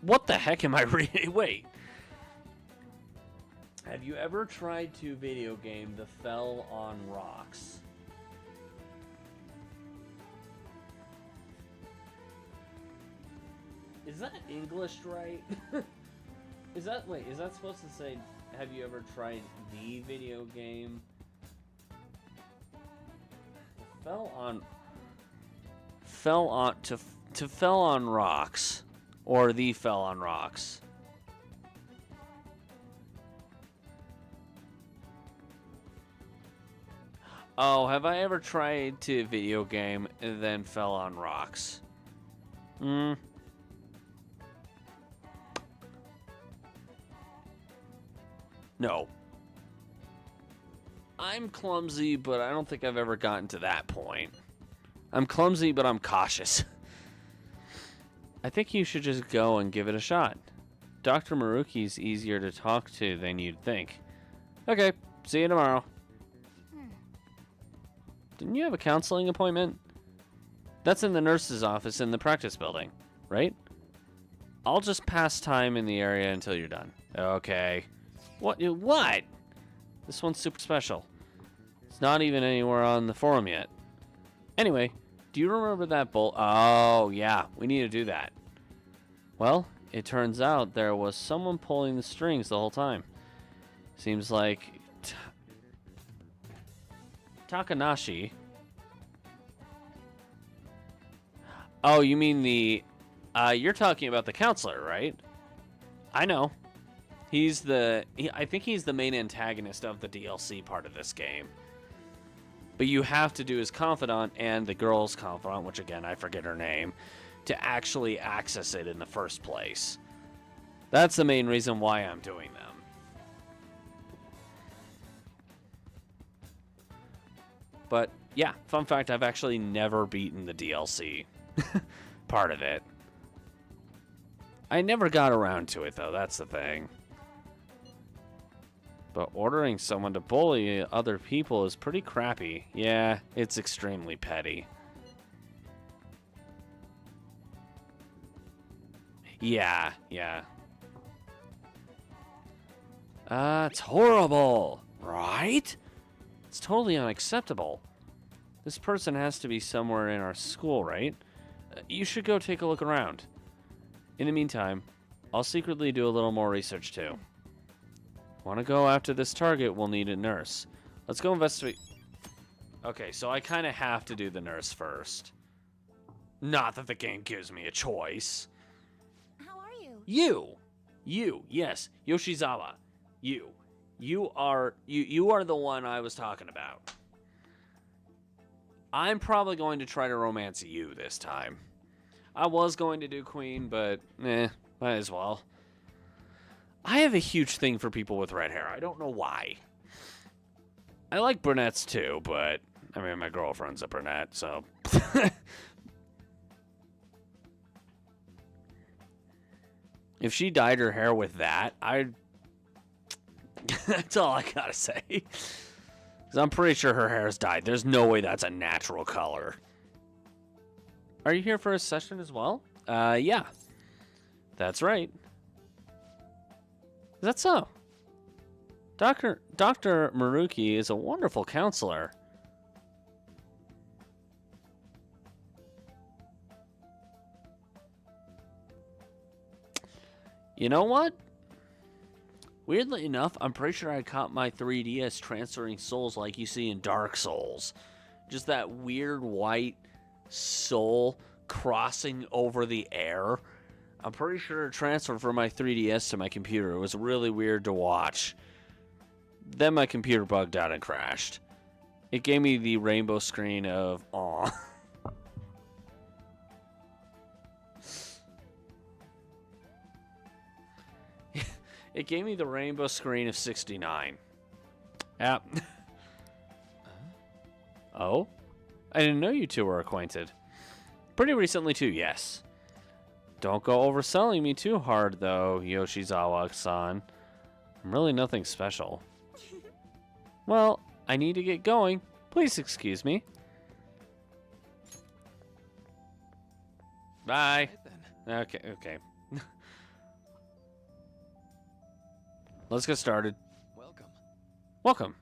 What the heck am I reading? Wait. Have you ever tried to video game The Fell on Rocks? Is that English right? Is that supposed to say, have you ever tried the video game? Fell on Rocks. Or The Fell on Rocks. Oh, have I ever tried to video game and then fell on rocks? No. I'm clumsy, but I don't think I've ever gotten to that point. I'm clumsy, but I'm cautious. I think you should just go and give it a shot. Dr. Maruki's easier to talk to than you'd think. Okay, see you tomorrow. Didn't you have a counseling appointment? That's in the nurse's office in the practice building, right? I'll just pass time in the area until you're done. Okay. What? This one's super special. It's not even anywhere on the forum yet. Anyway, do you remember that bowl? Oh, yeah, we need to do that. Well, it turns out there was someone pulling the strings the whole time. Seems like Takanashi. Oh, you mean the... you're talking about the counselor, right? I know. I think he's the main antagonist of the DLC part of this game. But you have to do his confidant and the girl's confidant, which again, I forget her name, to actually access it in the first place. That's the main reason why I'm doing them. But yeah, fun fact, I've actually never beaten the DLC part of it. I never got around to it though, that's the thing. But ordering someone to bully other people is pretty crappy. Yeah, it's extremely petty. Yeah. It's horrible, right? It's totally unacceptable. This person has to be somewhere in our school, right? You should go take a look around. In the meantime, I'll secretly do a little more research too. Want to go after this target, we'll need a nurse. Let's go investigate. Okay, so I kind of have to do the nurse first. Not that the game gives me a choice. How are you? You, yes, Yoshizawa. You are the one I was talking about. I'm probably going to try to romance you this time. I was going to do Queen, but might as well. I have a huge thing for people with red hair. I don't know why. I like brunettes too, but I mean, my girlfriend's a brunette, so. If she dyed her hair with that, that's all I gotta say. Because I'm pretty sure her hair's dyed. There's no way that's a natural color. Are you here for a session as well? Yeah. That's right. Is that so? Dr. Maruki is a wonderful counselor. You know what? Weirdly enough, I'm pretty sure I caught my 3DS transferring souls like you see in Dark Souls. Just that weird white soul crossing over the air. I'm pretty sure it transferred from my 3DS to my computer. It was really weird to watch. Then my computer bugged out and crashed. It gave me the rainbow screen of aw. It gave me the rainbow screen of 69. Yep. Oh? I didn't know you two were acquainted. Pretty recently too, yes. Don't go overselling me too hard though, Yoshizawa-san. I'm really nothing special. Well, I need to get going. Please excuse me. Bye. Right then. Okay. Let's get started. Welcome. Welcome.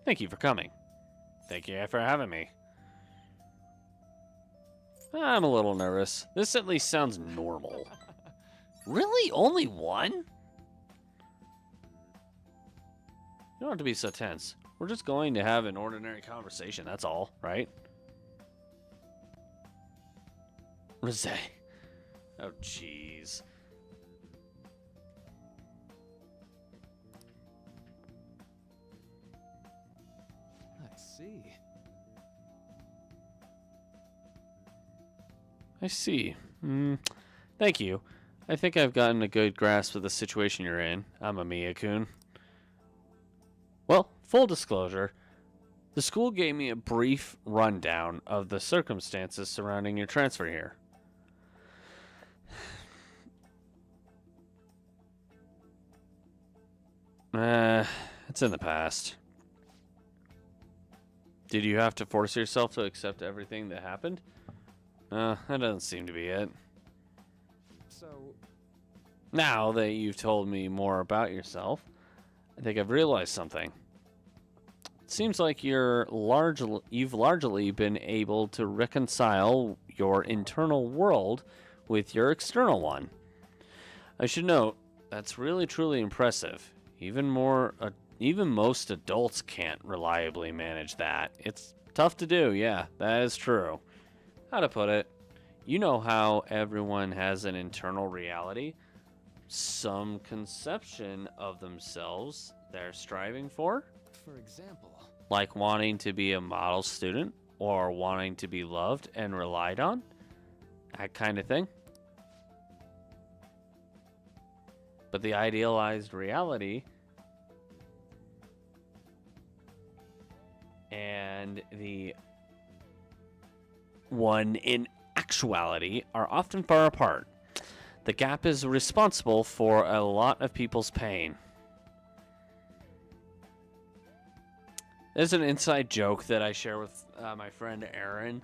Thank you for coming. Thank you for having me. I'm a little nervous. This at least sounds normal. Really? Only one? You don't have to be so tense. We're just going to have an ordinary conversation, that's all, right? Rosé. Oh, jeez. I see. Thank you. I think I've gotten a good grasp of the situation you're in. I'm a Mia-kun. Well, full disclosure, the school gave me a brief rundown of the circumstances surrounding your transfer here. It's in the past. Did you have to force yourself to accept everything that happened? That doesn't seem to be it. So, Now that you've told me more about yourself, I think I've realized something. It seems like you've largely been able to reconcile your internal world with your external one. I should note, that's really truly impressive. Even most adults can't reliably manage that. It's tough to do, yeah, that is true. How to put it, you know how everyone has an internal reality, some conception of themselves they're striving for, for example, like wanting to be a model student or wanting to be loved and relied on, that kind of thing. But the idealized reality and the one in actuality are often far apart. The gap is responsible for a lot of people's pain. There's an inside joke that I share with my friend Aaron.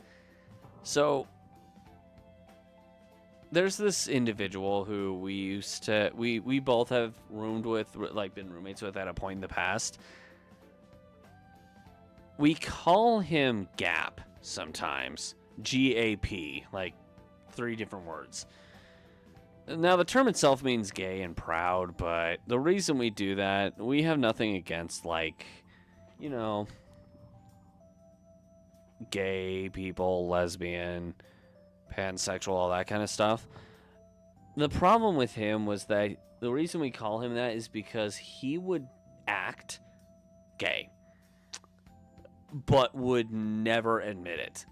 So, there's this individual who we both have roomed with, like been roommates with at a point in the past. we call him Gap sometimes. G-A-P, like 3 different words. Now, the term itself means gay and proud, but the reason we do that, we have nothing against, like, you know, gay people, lesbian, pansexual, all that kind of stuff. The problem with him was that the reason we call him that is because he would act gay, but would never admit it.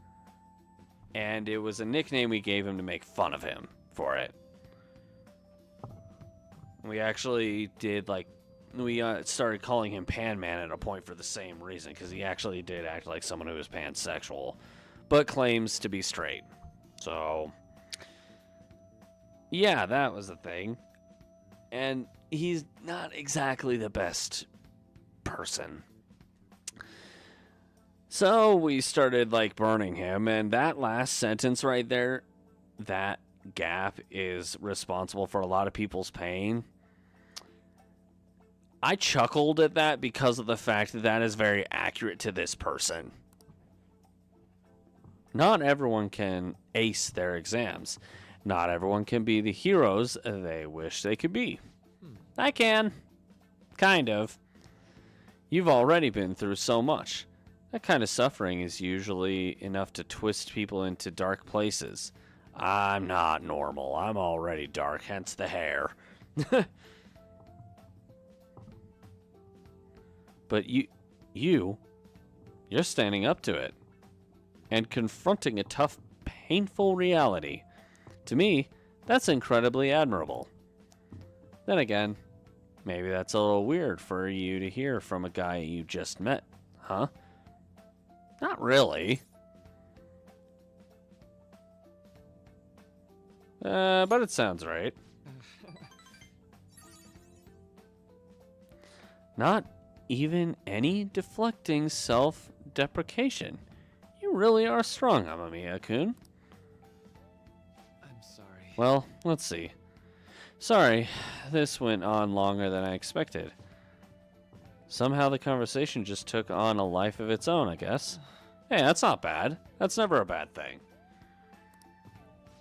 And it was a nickname we gave him to make fun of him for it. We actually did, like, we started calling him Pan Man at a point for the same reason, because he actually did act like someone who was pansexual, but claims to be straight. So, yeah, that was the thing. And he's not exactly the best person. So we started, like, burning him, and that last sentence right there, that Gap is responsible for a lot of people's pain. I chuckled at that because of the fact that that is very accurate to this person. Not everyone can ace their exams. Not everyone can be the heroes they wish they could be. I can. Kind of. You've already been through so much. That kind of suffering is usually enough to twist people into dark places. I'm not normal. I'm already dark, hence the hair. But you're standing up to it and confronting a tough, painful reality. To me, that's incredibly admirable. Then again, maybe that's a little weird for you to hear from a guy you just met, huh? Not really. But it sounds right. Not even any deflecting self-deprecation. You really are strong, Amamiya-kun. I'm sorry. Well, let's see. Sorry, this went on longer than I expected. Somehow the conversation just took on a life of its own, I guess. Hey, that's not bad. That's never a bad thing.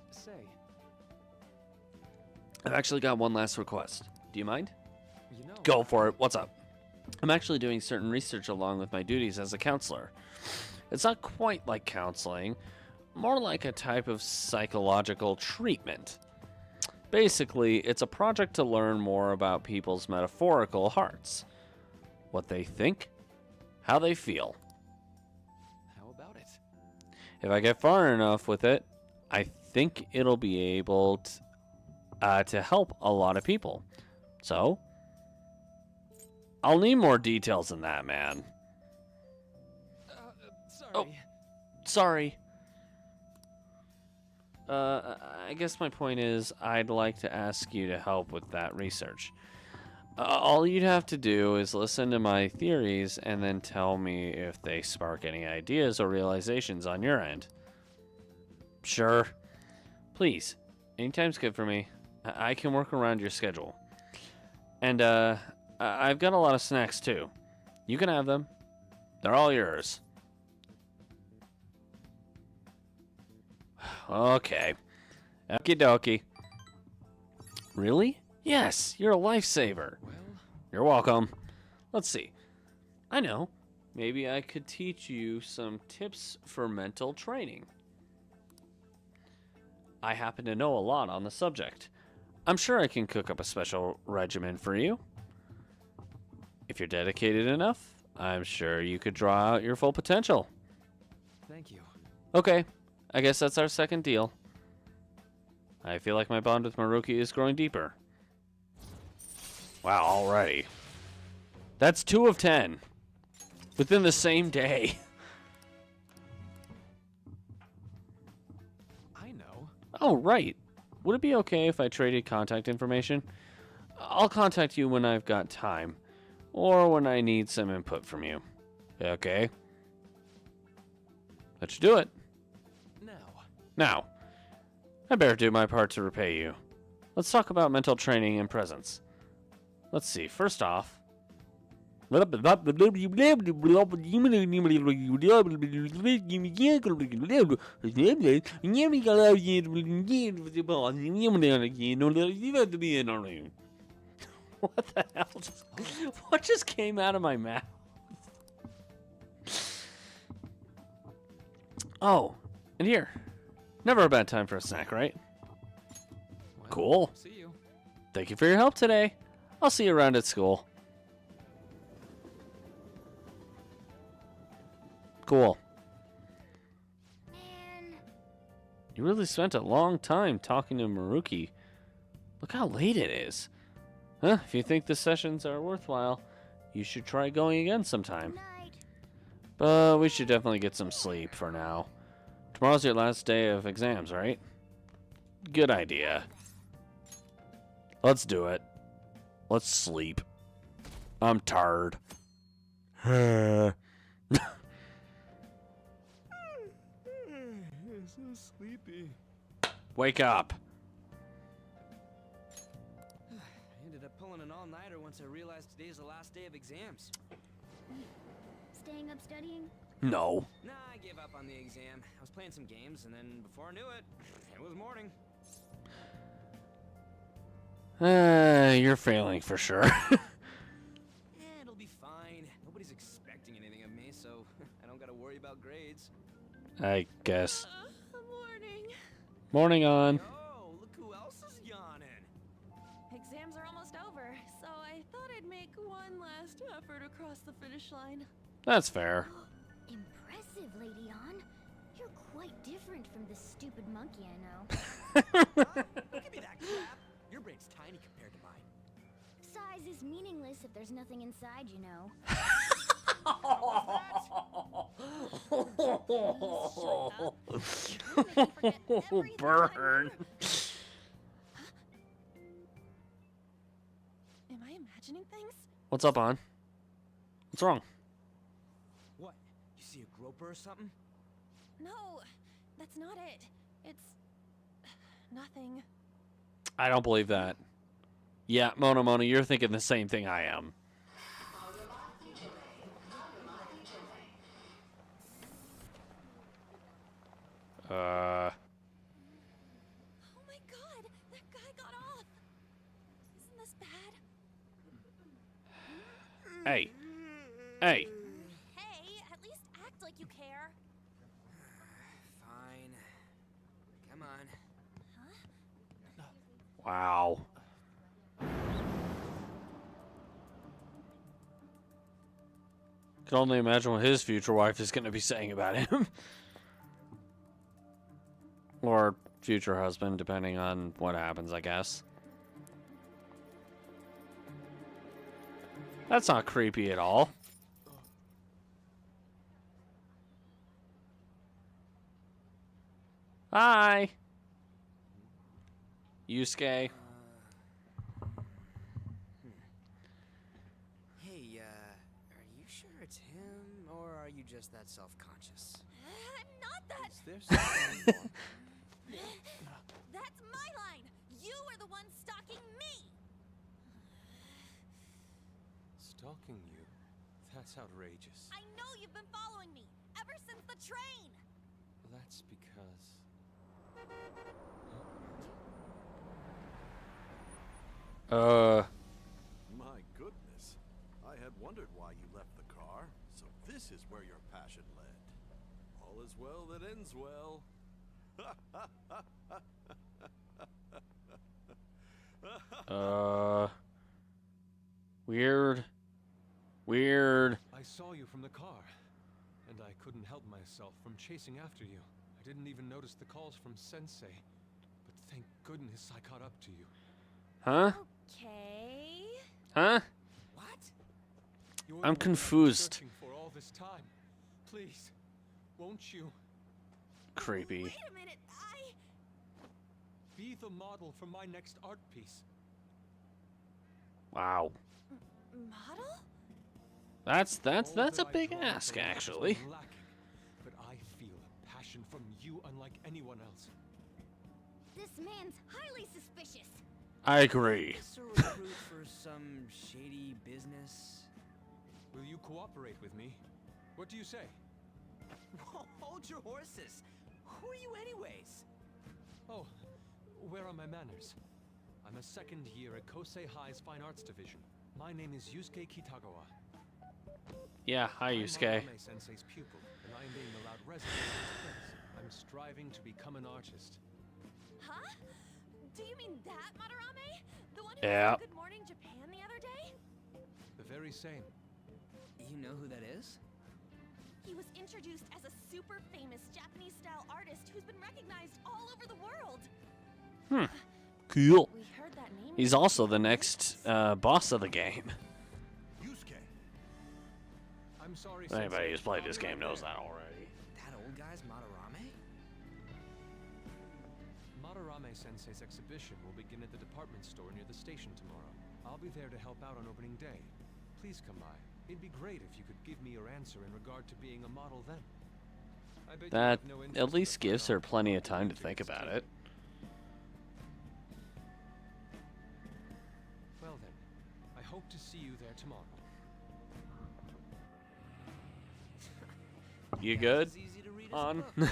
Say, I've actually got one last request. Do you mind? you know... Go for it. What's up? I'm actually doing certain research along with my duties as a counselor. It's not quite like counseling, more like a type of psychological treatment. Basically, it's a project to learn more about people's metaphorical hearts. What they think, how they feel. How about it? If I get far enough with it, I think it'll be able to help a lot of people. So, I'll need more details than that, man. Sorry. Oh. Sorry. I guess my point is I'd like to ask you to help with that research. All you'd have to do is listen to my theories and then tell me if they spark any ideas or realizations on your end. Sure. Please. Anytime's good for me. I can work around your schedule. And, I've got a lot of snacks, too. You can have them. They're all yours. Okay. Okie dokie. Really? Yes, you're a lifesaver. Well, You're welcome. Let's see. I know. Maybe I could teach you some tips for mental training. I happen to know a lot on the subject. I'm sure I can cook up a special regimen for you. If you're dedicated enough, I'm sure you could draw out your full potential. thank you. Okay, I guess that's our second deal. I feel like my bond with Maruki is growing deeper. Wow, already. That's 2 of 10. Within the same day. I know. Oh, right. Would it be okay if I traded contact information? I'll contact you when I've got time. Or when I need some input from you. Okay? Let's do it. Now, I better do my part to repay you. Let's talk about mental training and presence. Let's see, first off, What the hell? What just came out of my mouth? Oh, and here. Never a bad time for a snack, right? Well, Cool. See you. Thank you for your help today. I'll see you around at school. Cool. Man, You really spent a long time talking to Maruki. Look how late it is. Huh? If you think the sessions are worthwhile, you should try going again sometime. night. But we should definitely get some sleep for now. Tomorrow's your last day of exams, right? Good idea. Let's do it. Let's sleep. I'm tired. So sleepy. Wake up. I ended up pulling an all-nighter once I realized today's the last day of exams. Staying up studying? No. Nah, I gave up on the exam. I was playing some games, and then before I knew it, it was morning. You're failing for sure. It'll be fine. Nobody's expecting anything of me, so I don't gotta worry about grades. I guess. Morning. Morning on. Oh, look who else is yawning. Exams are almost over, so I thought I'd make one last effort across the finish line. That's fair. Impressive, Lady On. You're quite different from the stupid monkey I know. Don't give me that crap. Your brain's tiny compared to mine. Size is meaningless if there's nothing inside, you know. Burn. Am I imagining things? What's up, On? What's wrong? What? You see a groper or something? No, that's not it. It's nothing. I don't believe that. Yeah, Mona, you're thinking the same thing I am. Oh my god, that guy got off. Isn't this bad? Hey. Hey. Hey, at least act like you care. Fine. Come on. Wow. Can only imagine what his future wife is going to be saying about him. Or future husband, depending on what happens, I guess. That's not creepy at all. Hi. Yusuke. Hey, are you sure it's him, or are you just that self-conscious? I'm not that. Is there something That's my line. You are the one stalking me. stalking you? That's outrageous. I know you've been following me ever since the train. That's because... My goodness. I had wondered why you left the car. So this is where your passion led. All is well that ends well. Weird. Weird. I saw you from the car, and I couldn't help myself from chasing after you. I didn't even notice the calls from Sensei, but thank goodness I caught up to you. Huh? Okay. Huh? What? You're I'm the one I've been confused. searching for all this time. Please, won't you Creepy. Wait a minute. be the model for my next art piece? Wow. Model? That's All a that I big draw ask, from life has actually. been lacking, but I feel a passion from you unlike anyone else. This man's highly suspicious. I agree. Is this a recruit for some shady business? Will you cooperate with me? What do you say? Hold your horses. Who are you anyways? Oh, where are my manners? I'm a second year at Kosei High's Fine Arts Division. My name is Yusuke Kitagawa. Yeah, hi, I'm Yusuke. Madarame-sensei's pupil, and I am being allowed residence in this place. I'm striving to become an artist. Huh? Do you mean that Madarame? The one who Yeah. was on Good Morning Japan the other day? The very same. You know who that is? He was introduced as a super famous Japanese-style artist who's been recognized all over the world. Cool. We heard that name. He's also the next boss of the game. Yusuke. I'm sorry, Anybody who's Sensei. played I'll this be game right knows there. that already. That old guy's Madarame? Madarame-sensei's exhibition will begin at the department store near the station tomorrow. I'll be there to help out on opening day. Please come by. It'd be great if you could give me your answer in regard to being a model then. I bet you That have no interest at in least the fine gives her art plenty or of time to music think about institute. it. Well then, I hope to see you there tomorrow. You Guess good? it's easy to read his On? book. You're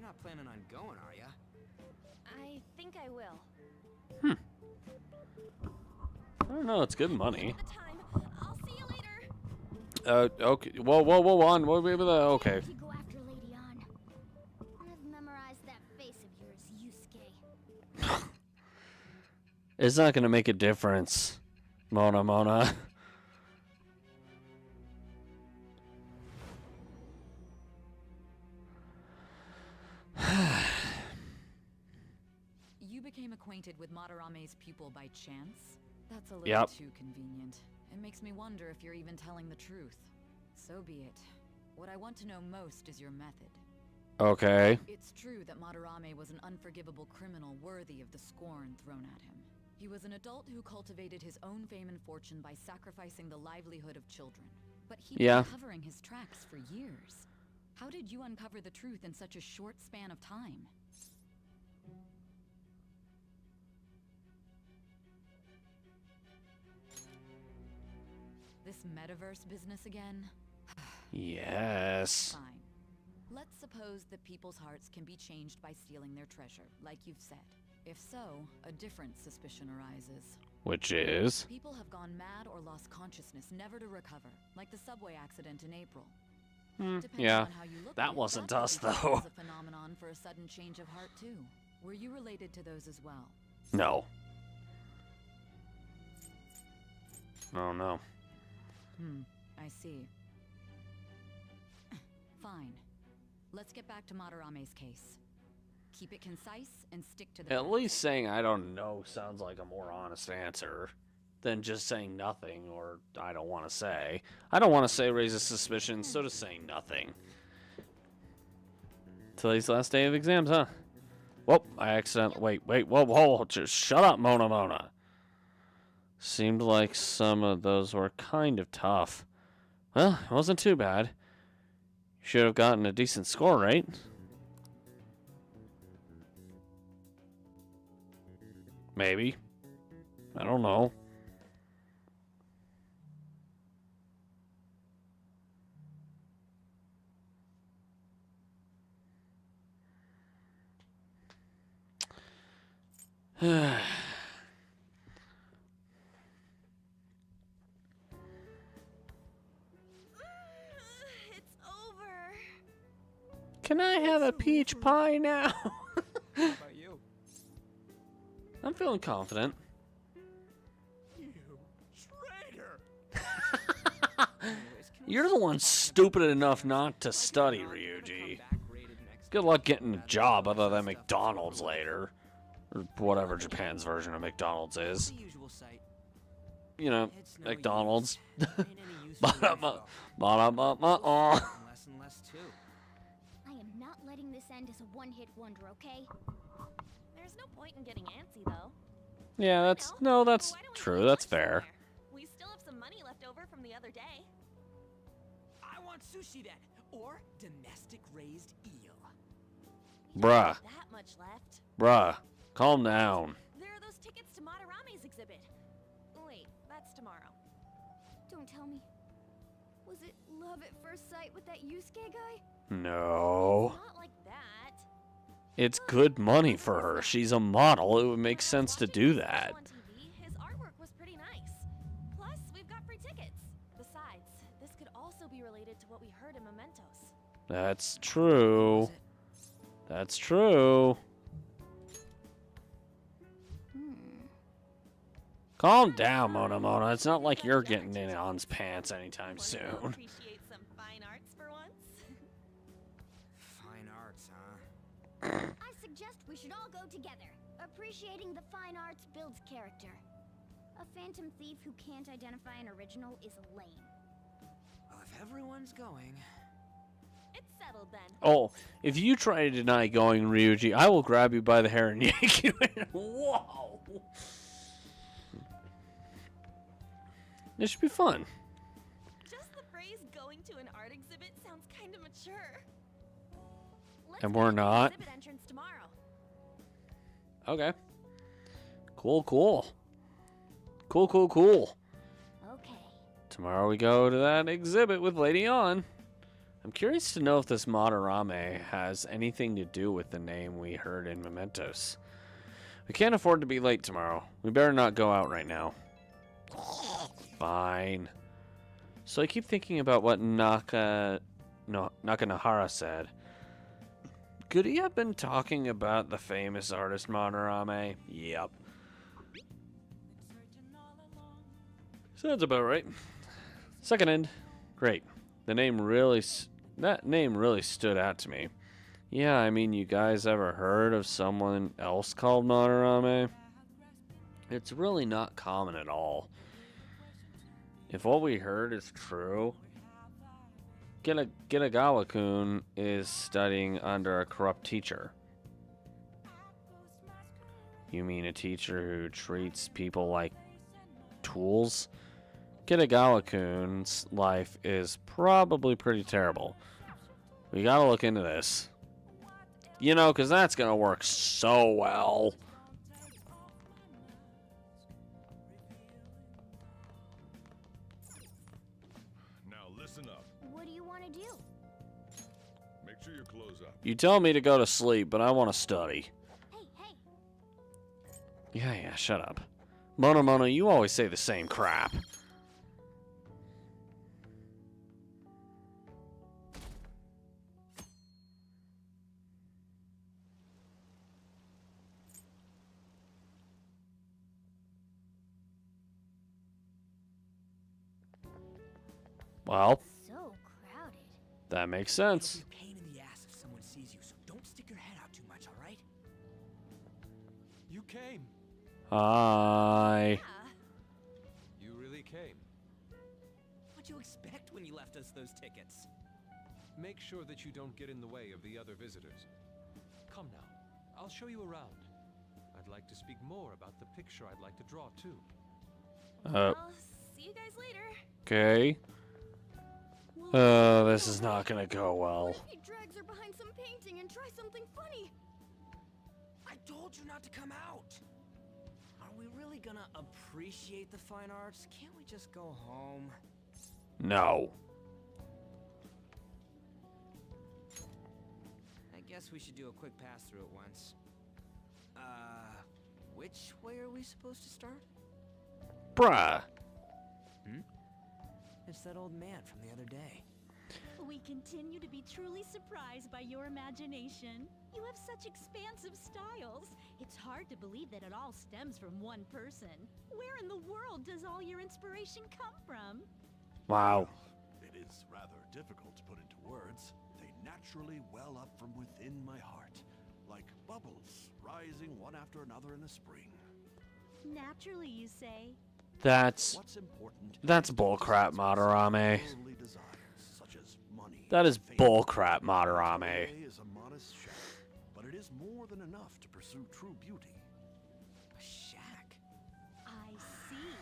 not planning on going, are ya? I think I will. I don't know. It's good money. At the time. I'll see you later. Okay. Whoa, on. Wait, okay. If you go after Lady An. I've memorized that face of yours, Yusuke. It's not gonna make a difference, Mona. You became acquainted with Madarame's pupil by chance? That's a little Yep. too convenient. It makes me wonder if you're even telling the truth. So be it. What I want to know most is your method. Okay. It's true that Madarame was an unforgivable criminal worthy of the scorn thrown at him. He was an adult who cultivated his own fame and fortune by sacrificing the livelihood of children. But he'd Yeah. been covering his tracks for years. How did you uncover the truth in such a short span of time? This metaverse business again? Yes. Fine. Let's suppose that people's hearts can be changed by stealing their treasure, like you've said. If so, a different suspicion arises. Which is? People have gone mad or lost consciousness, never to recover, like the subway accident in April. Depending Yeah. on how you look That at it, wasn't that could us, be taken though. as a phenomenon for a sudden change of heart too. Were you related to those as well? No. Oh no. I see. Fine. Let's get back to Madarame's case. Keep it concise and stick to the At facts. least saying I don't know sounds like a more honest answer than just saying nothing or I don't want to say. I don't want to say raises suspicion, so just saying nothing. Today's last day of exams, huh? Whoop, I accidentally. Wait, whoa, just shut up, Mona. Seemed like some of those were kind of tough. Well, it wasn't too bad. Should have gotten a decent score, right? Maybe. I don't know. It's over. Can I have a peach pie now? How about you? I'm feeling confident. You traitor! Anyways, can we You're the stop one talking stupid about enough this? not to Like it or study, not, you're gonna Ryuji. come back graded next Good time. luck getting a Rather job than other than stuff that's McDonald's overlooked. later. Or whatever Japan's version of McDonald's is. The usual sight. You know, It's no McDonald's. use. Ain't any use for the info. Ba-da-ba-ba-ba. And less too. I am not letting this end as a one-hit wonder, okay? There's no point in getting antsy, though. Yeah, that's no, that's Why don't we true. go That's lunch fair. somewhere? We still have some money left over from the other day. I want sushi then, or domestic raised eel. Bruh, That much left. bruh, calm down. There are those tickets to Madarame's exhibit. Wait, that's tomorrow. Don't tell me. love at first sight with that Yusuke guy? No. Not like that. It's good money for her. She's a model. It would make When I was sense to watching do his that. special on TV, his artwork was pretty nice. Plus, we've got free tickets. Besides, this could also be related to what we heard in Mementos. That's true. That's true. Calm down, Mona Mona. It's not like you're getting in On's pants anytime Wanna soon. appreciate some fine arts for once? Fine arts, huh? I suggest we should all go together. Appreciating the fine arts builds character. A phantom thief who can't identify an original is lame. Well, if everyone's going... It's settled then. Oh, if you try to deny going, Ryuji, I will grab you by the hair and yank you in. Whoa! This should be fun. Just the phrase going to an art exhibit sounds kind of mature. Let's And go we're to the not? exhibit entrance tomorrow. Okay. Cool, cool. Cool, cool, cool. Okay. Tomorrow we go to that exhibit with Lady On. I'm curious to know if this Madarame has anything to do with the name we heard in Mementos. We can't afford to be late tomorrow. We better not go out right now. Fine. So I keep thinking about what Nakanahara said. Could he have been talking about the famous artist Madarame? Yep. Sounds about right. Second end. Great. That name really stood out to me. Yeah, I mean, you guys ever heard of someone else called Madarame? It's really not common at all. If what we heard is true, Kitagawa-kun is studying under a corrupt teacher. You mean a teacher who treats people like tools? Kitagawa-kun's life is probably pretty terrible. We gotta look into this. You know, because that's gonna work so well. Now listen up. What do you want to do? Make sure you close up. You tell me to go to sleep, but I want to study. Hey, Yeah, shut up. Mona Mona, you always say the same crap. Well, so crowded. that makes It'll sense. be a pain in the ass if someone sees you, so don't stick your head out too much, alright? You came. Hi. Yeah. You really came. What'd you expect when you left us those tickets? Make sure that you don't get in the way of the other visitors. Come now. I'll show you around. I'd like to speak more about the picture I'd like to draw, too. I'll see you guys later. Okay. This is not gonna go well. What if he drags her behind some painting and tries something funny? I told you not to come out! Are we really gonna appreciate the fine arts? Can't we just go home? No. I guess we should do a quick pass through it once. Which way are we supposed to start? Bruh. It's that old man from the other day. We continue to be truly surprised by your imagination. You have such expansive styles. It's hard to believe that it all stems from one person. Where in the world does all your inspiration come from? Wow. It is rather difficult to put into words. They naturally well up from within my heart, like bubbles rising one after another in the spring. Naturally, you say? That's What's important? bullcrap, Madarame. Worldly desires, such as money, That is fame. bullcrap, Madarame. Today is a modest shack, but it is more than enough to pursue true beauty. A shack? I see.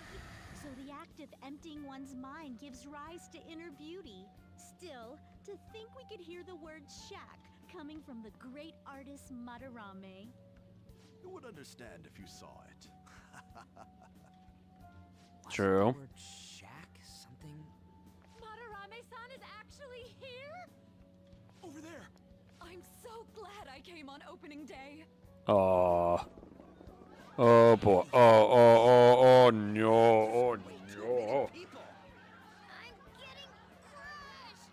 So the act of emptying one's mind gives rise to inner beauty. Still, to think we could hear the word shack coming from the great artist Madarame. You would understand if you saw it. True. Wasn't the word shack something? Madarame Sensei-san is actually here? Over there! I'm so glad I came on opening day. Oh. Oh boy. Oh no. Oh no. People. I'm getting crushed.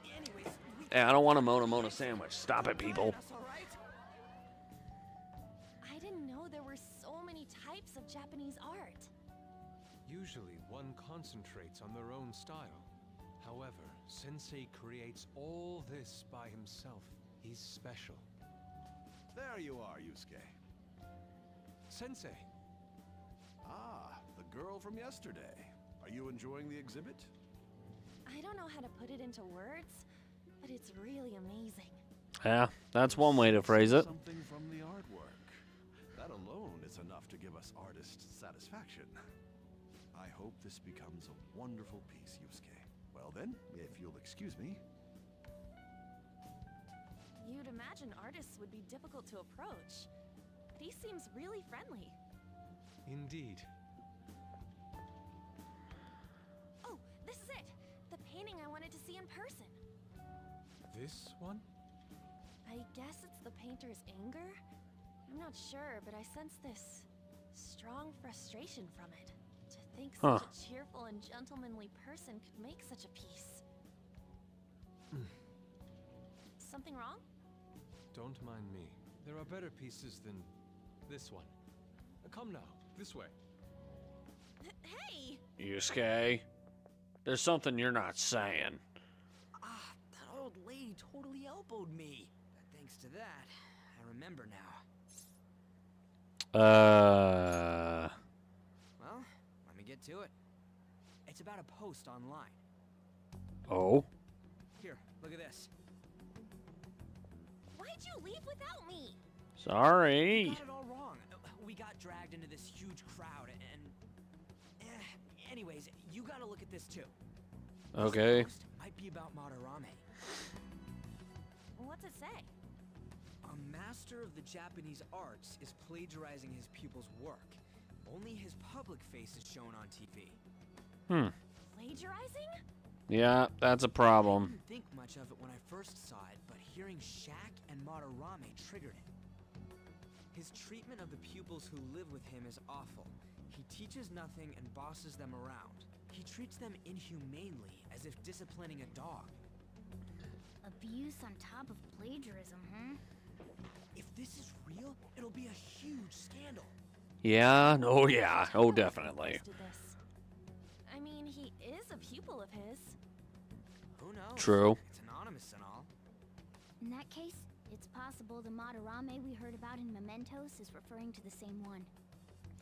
Anyways, we Hey, I don't want a Mona sandwich. Stop it, people. That's all right. I didn't know there were so many types of Japanese art. Usually, one concentrates on their own style. However, Sensei creates all this by himself. He's special. There you are, Yusuke. Sensei, Ah, the girl from yesterday. Are you enjoying the exhibit? I don't know how to put it into words, but it's really amazing. Yeah, that's one way to phrase it. Something from the artwork. That alone is enough to give us artists satisfaction. I hope this becomes a wonderful piece, Yusuke. Well then, if you'll excuse me. You'd imagine artists would be difficult to approach, but he seems really friendly. indeed. Oh, this is it! The painting I wanted to see in person. This one? I guess it's the painter's anger? I'm not sure, but I sense this strong frustration from it. To think Huh. such a cheerful and gentlemanly person could make such a piece. Something wrong? Don't mind me. There are better pieces than this one. Come now, this way. Hey! Yusuke, there's something you're not saying. Ah, that old lady totally elbowed me. But thanks to that, I remember now. Well, let me get to it. It's about a post online. Oh? Here, look at this. Why'd you leave without me? We Sorry. got it all wrong. We got dragged into this huge crowd and... anyways, you gotta look at this too. Okay. This post might be about Madarame. What's it say? A master of the Japanese arts is plagiarizing his pupil's work. Only his public face is shown on TV. Plagiarizing? Yeah, that's a I problem. didn't think much of it when I first saw it, but hearing Shaq and Madarame triggered it. His treatment of the pupils who live with him is awful. He teaches nothing and bosses them around. He treats them inhumanely, as if disciplining a dog. Abuse on top of plagiarism, huh? If this is real, it'll be a huge scandal. Yeah, oh yeah, oh definitely. Posted this. I mean, he is a pupil of his. Who knows? True. It's anonymous and all. In that case, it's possible the Madarame we heard about in Mementos is referring to the same one.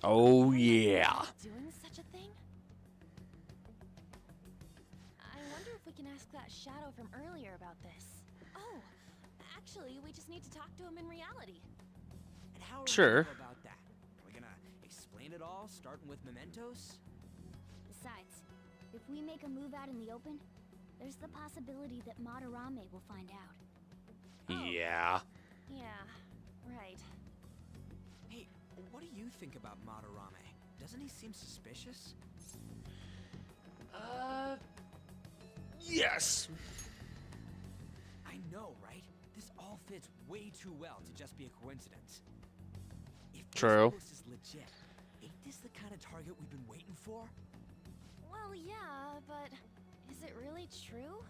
Oh yeah. Doing such a thing? I wonder if we can ask that shadow from earlier about this. Oh, actually, we just need to talk to him in reality. And how are Sure. we gonna go about that? Are we gonna explain it all, starting with Mementos? Besides, if we make a move out in the open, there's the possibility that Madarame will find out. Yeah. Yeah, right. Hey, what do you think about Madarame? Doesn't he seem suspicious? Yes. I know, right? This all fits way too well to just be a coincidence. If this True. post is legit, ain't this the kind of target we've been waiting for? Well, yeah, but is it really true?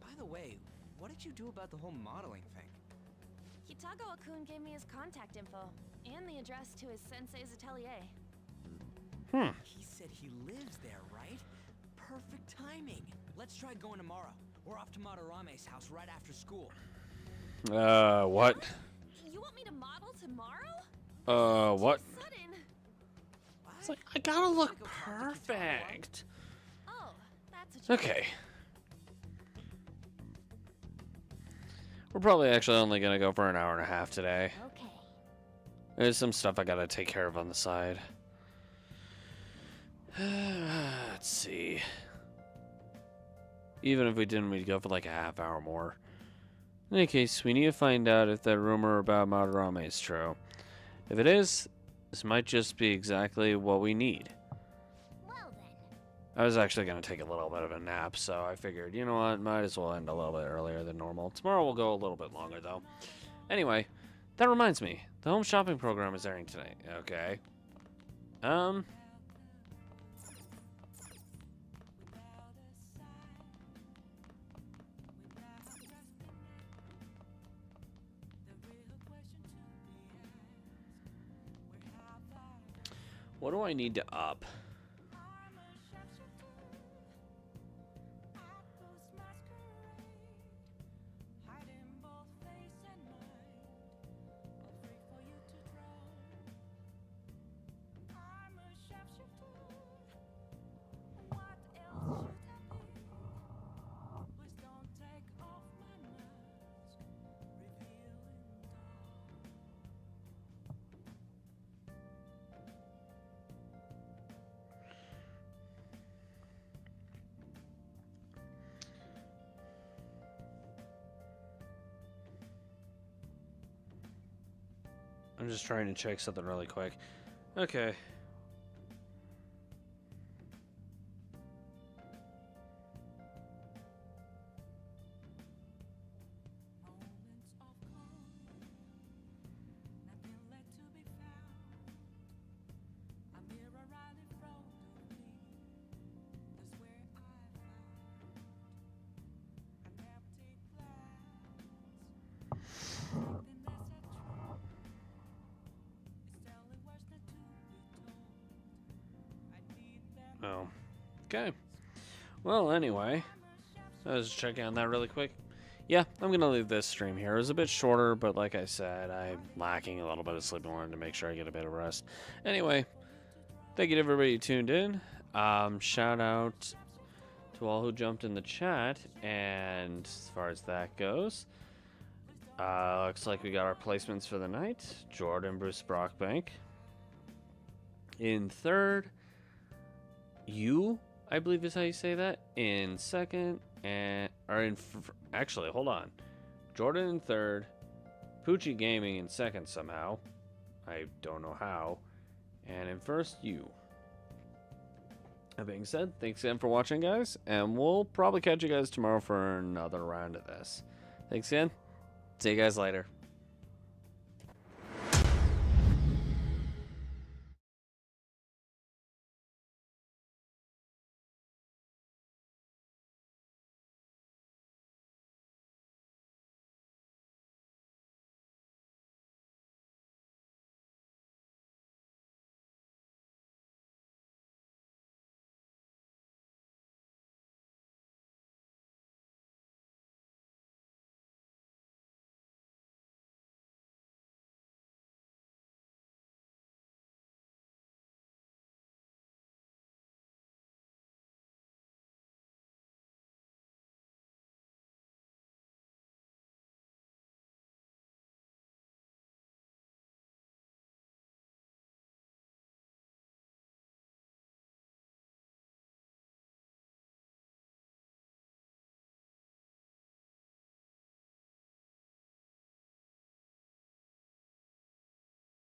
By the way, what did you do about the whole modeling thing? Kitagawa-kun gave me his contact info and the address to his sensei's atelier. He said he lives there, right? Perfect timing. Let's try going tomorrow. We're off to Madarame's house right after school. What? You want me to model tomorrow? What? Sudden. It's like, I gotta look Go talk to Kitagawa. perfect. Oh, that's what you Okay. We're probably actually only gonna go for an hour and a half today. Okay. There's some stuff I gotta take care of on the side. Let's see. Even if we didn't, we'd go for like a half hour more. In any case, we need to find out if that rumor about Madarame is true. If it is, this might just be exactly what we need. Well then, I was actually going to take a little bit of a nap, so I figured, you know what, might as well end a little bit earlier than normal. Tomorrow will go a little bit longer, though. Anyway, that reminds me. The home shopping program is airing tonight. Okay. What do I need to up? I'm just trying to check something really quick. Okay. Oh. Okay. Well, anyway, I was checking on that really quick. Yeah, I'm going to leave this stream here. It was a bit shorter, but like I said, I'm lacking a little bit of sleep. I wanted to make sure I get a bit of rest. Anyway, thank you to everybody who tuned in. Shout out to all who jumped in the chat. And as far as that goes, looks like we got our placements for the night. Jordan Bruce Brockbank. In third, you, I believe is how you say that. In second, actually, hold on. Jordan in third, Poochie Gaming in second somehow. I don't know how. And in first, you. That being said, thanks again for watching, guys. And we'll probably catch you guys tomorrow for another round of this. Thanks again. See you guys later.